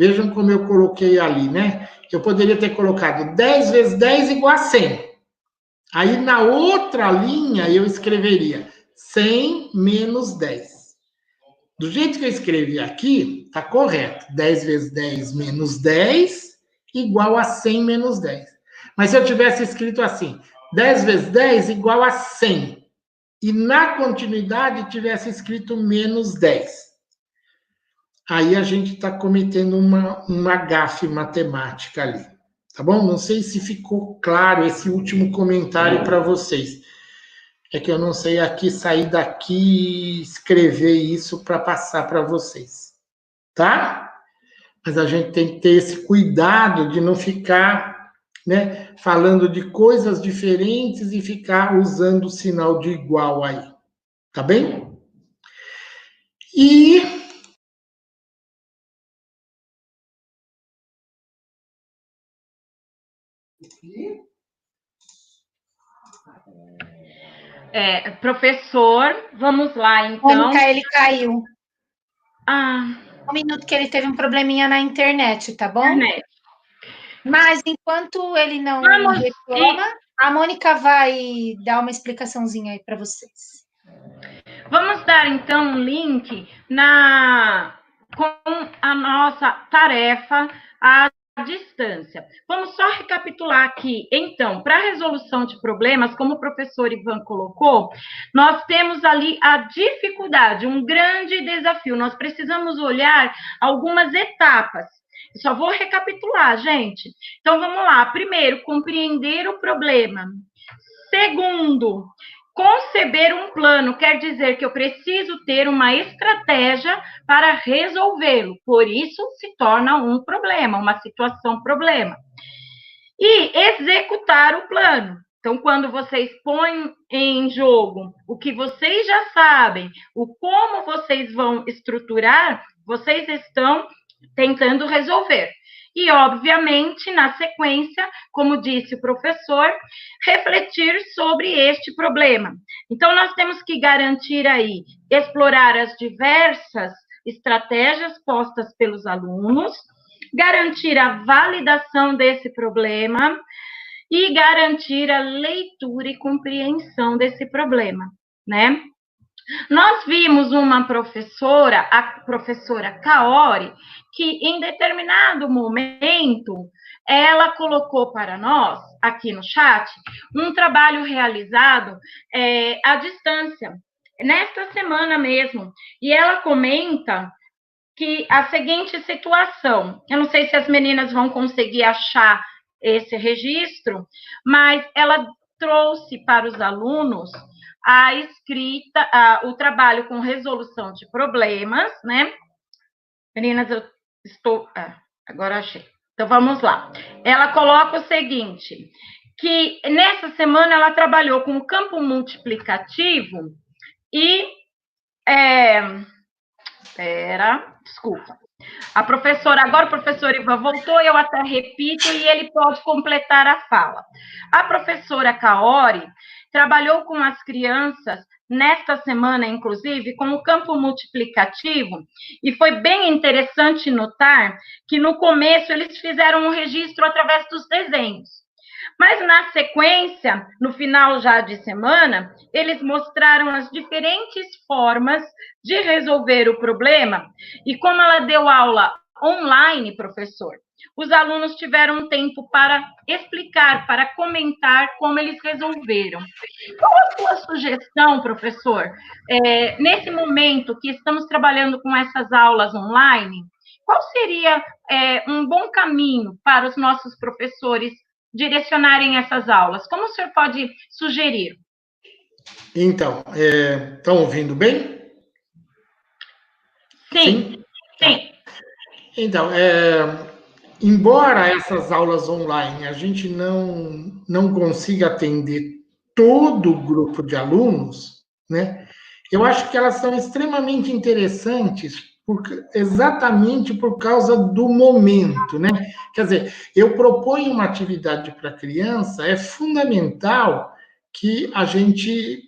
Vejam como eu coloquei ali, né? Eu poderia ter colocado 10 vezes 10 igual a 100. Aí, na outra linha, eu escreveria 100 menos 10. Do jeito que eu escrevi aqui, está correto. 10 vezes 10 menos 10 igual a 100 menos 10. Mas se eu tivesse escrito assim, 10 vezes 10 igual a 100, e na continuidade tivesse escrito menos 10, aí a gente está cometendo uma gafe matemática ali, tá bom? Não sei se ficou claro esse último comentário para vocês. É que eu não sei aqui sair daqui e escrever isso para passar para vocês, tá? Mas a gente tem que ter esse cuidado de não ficar, né, falando de coisas diferentes e ficar usando o sinal de igual aí, tá bem? E Professor, vamos lá, então. Mônica, ele caiu. Ah. Um minuto que ele teve um probleminha na internet, tá bom? Internet. Mas enquanto ele não retorna, a Mônica vai dar uma explicaçãozinha aí para vocês. Vamos dar, então, um link com a nossa tarefa à distância. Vamos só recapitular aqui. Então, para a resolução de problemas, como o professor Ivan colocou, nós temos ali a dificuldade, um grande desafio. Nós precisamos olhar algumas etapas. Só vou recapitular, gente. Então, vamos lá. Primeiro, compreender o problema. Segundo, conceber um plano, quer dizer que eu preciso ter uma estratégia para resolvê-lo. Por isso, se torna um problema, uma situação problema. E executar o plano. Então, quando vocês põem em jogo o que vocês já sabem, o como vocês vão estruturar, vocês estão tentando resolver. E, obviamente, na sequência, como disse o professor, refletir sobre este problema. Então, nós temos que garantir aí, explorar as diversas estratégias postas pelos alunos, garantir a validação desse problema e garantir a leitura e compreensão desse problema, né? Nós vimos uma professora, a professora Kaori, que em determinado momento, ela colocou para nós, aqui no chat, um trabalho realizado à distância, nesta semana mesmo. E ela comenta que a seguinte situação, eu não sei se as meninas vão conseguir achar esse registro, mas ela trouxe para os alunos a escrita, o trabalho com resolução de problemas, né? Meninas, eu estou... agora achei. Então, vamos lá. Ela coloca o seguinte, que nessa semana ela trabalhou com o campo multiplicativo e... desculpa. Agora o professor Ivan voltou, eu até repito, e ele pode completar a fala. A professora Kaori trabalhou com as crianças, nesta semana, inclusive, com o campo multiplicativo, e foi bem interessante notar que, no começo, eles fizeram um registro através dos desenhos. Mas, na sequência, no final já de semana, eles mostraram as diferentes formas de resolver o problema. E como ela deu aula online, professor, os alunos tiveram um tempo para explicar, para comentar como eles resolveram. Qual a sua sugestão, professor? Nesse momento que estamos trabalhando com essas aulas online, qual seria um bom caminho para os nossos professores direcionarem essas aulas? Como o senhor pode sugerir? Então, estão ouvindo bem? Sim. Então, embora essas aulas online a gente não consiga atender todo o grupo de alunos, né? Eu acho que elas são extremamente interessantes exatamente por causa do momento, né? Quer dizer, eu proponho uma atividade para a criança, é fundamental que a gente,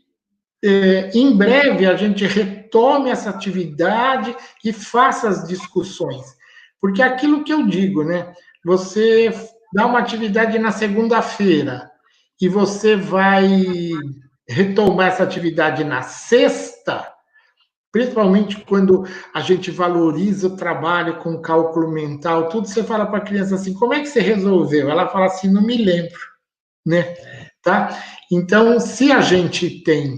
em breve, a gente retome essa atividade e faça as discussões. Porque é aquilo que eu digo, né? Você dá uma atividade na segunda-feira e você vai retomar essa atividade na sexta, principalmente quando a gente valoriza o trabalho com cálculo mental, tudo, você fala para a criança assim, como é que você resolveu? Ela fala assim, não me lembro, né? Tá? Então, se a gente tem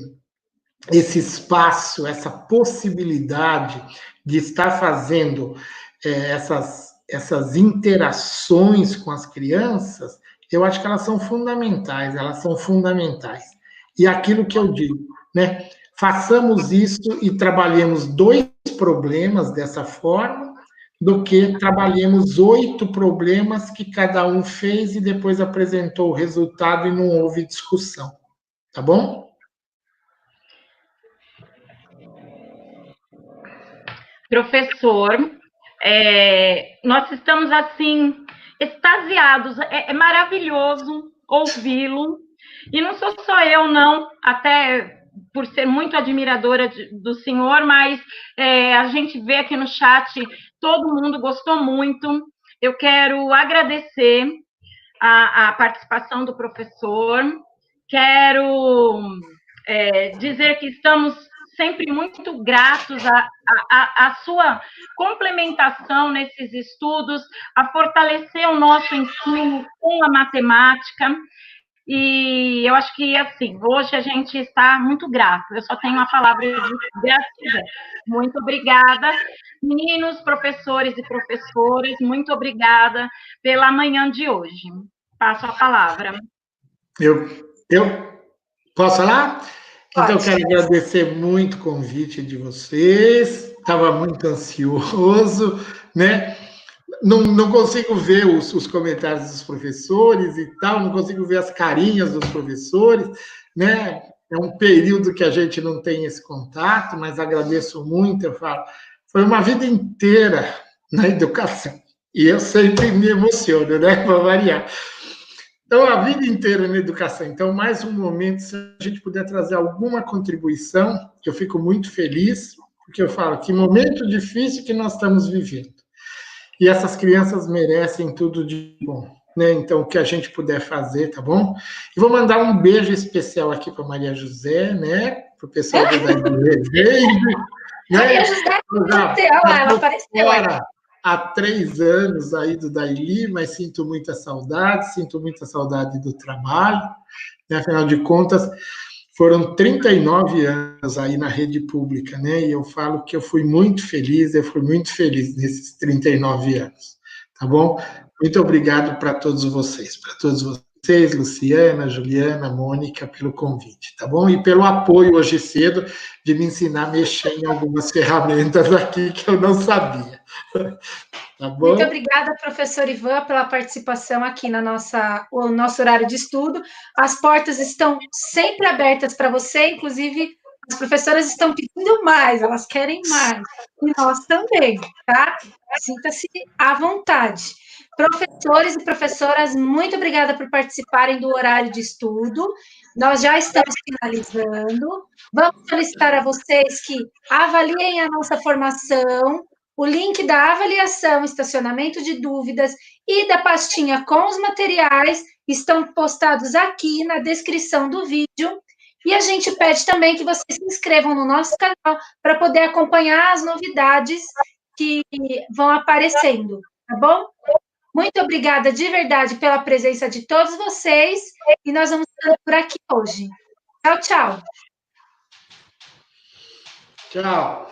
esse espaço, essa possibilidade de estar fazendo essas interações com as crianças, eu acho que elas são fundamentais, E aquilo que eu digo, né? Façamos isso e trabalhemos 2 problemas dessa forma, do que trabalhemos 8 problemas que cada um fez e depois apresentou o resultado e não houve discussão. Tá bom? Professor, nós estamos, assim, extasiados. É maravilhoso ouvi-lo. E não sou só eu, não, até por ser muito admiradora do senhor, mas a gente vê aqui no chat, todo mundo gostou muito. Eu quero agradecer a participação do professor, quero dizer que estamos sempre muito gratos à sua complementação nesses estudos, a fortalecer o nosso ensino com a matemática. E eu acho que, assim, hoje a gente está muito grato. Eu só tenho uma palavra de gratidão. Muito obrigada. Meninos, professores e professoras, muito obrigada pela manhã de hoje. Passo a palavra. Eu posso falar? Então, eu quero agradecer muito o convite de vocês. Estava muito ansioso, né? não consigo ver os comentários dos professores e tal, não consigo ver as carinhas dos professores, né? É um período que a gente não tem esse contato, mas agradeço muito, eu falo. Foi uma vida inteira na educação. E eu sempre me emociono, né? Para variar. Então, a vida inteira na educação. Então, mais um momento, se a gente puder trazer alguma contribuição, eu fico muito feliz, porque eu falo que momento difícil que nós estamos vivendo. E essas crianças merecem tudo de bom, né? Então, o que a gente puder fazer, tá bom? E vou mandar um beijo especial aqui para Maria José, né? Para o pessoal do Resende, né? Maria José, ela apareceu fora há 3 anos aí do Daili, mas sinto muita saudade do trabalho, né? Afinal de contas, foram 39 anos aí na rede pública, né? E eu falo que eu fui muito feliz nesses 39 anos, tá bom? Muito obrigado para todos vocês, Luciana, Juliana, Mônica, pelo convite, tá bom? E pelo apoio hoje cedo de me ensinar a mexer em algumas ferramentas aqui que eu não sabia. Tá bom? Muito obrigada, professor Ivan, pela participação aqui no nosso horário de estudo. As portas estão sempre abertas para você, inclusive as professoras estão pedindo mais, elas querem mais. E nós também, tá? Sinta-se à vontade. Professores e professoras, muito obrigada por participarem do horário de estudo. Nós já estamos finalizando. Vamos solicitar a vocês que avaliem a nossa formação. O link da avaliação, estacionamento de dúvidas e da pastinha com os materiais estão postados aqui na descrição do vídeo. E a gente pede também que vocês se inscrevam no nosso canal para poder acompanhar as novidades que vão aparecendo, tá bom? Muito obrigada de verdade pela presença de todos vocês e nós vamos ficando por aqui hoje. Tchau, tchau. Tchau.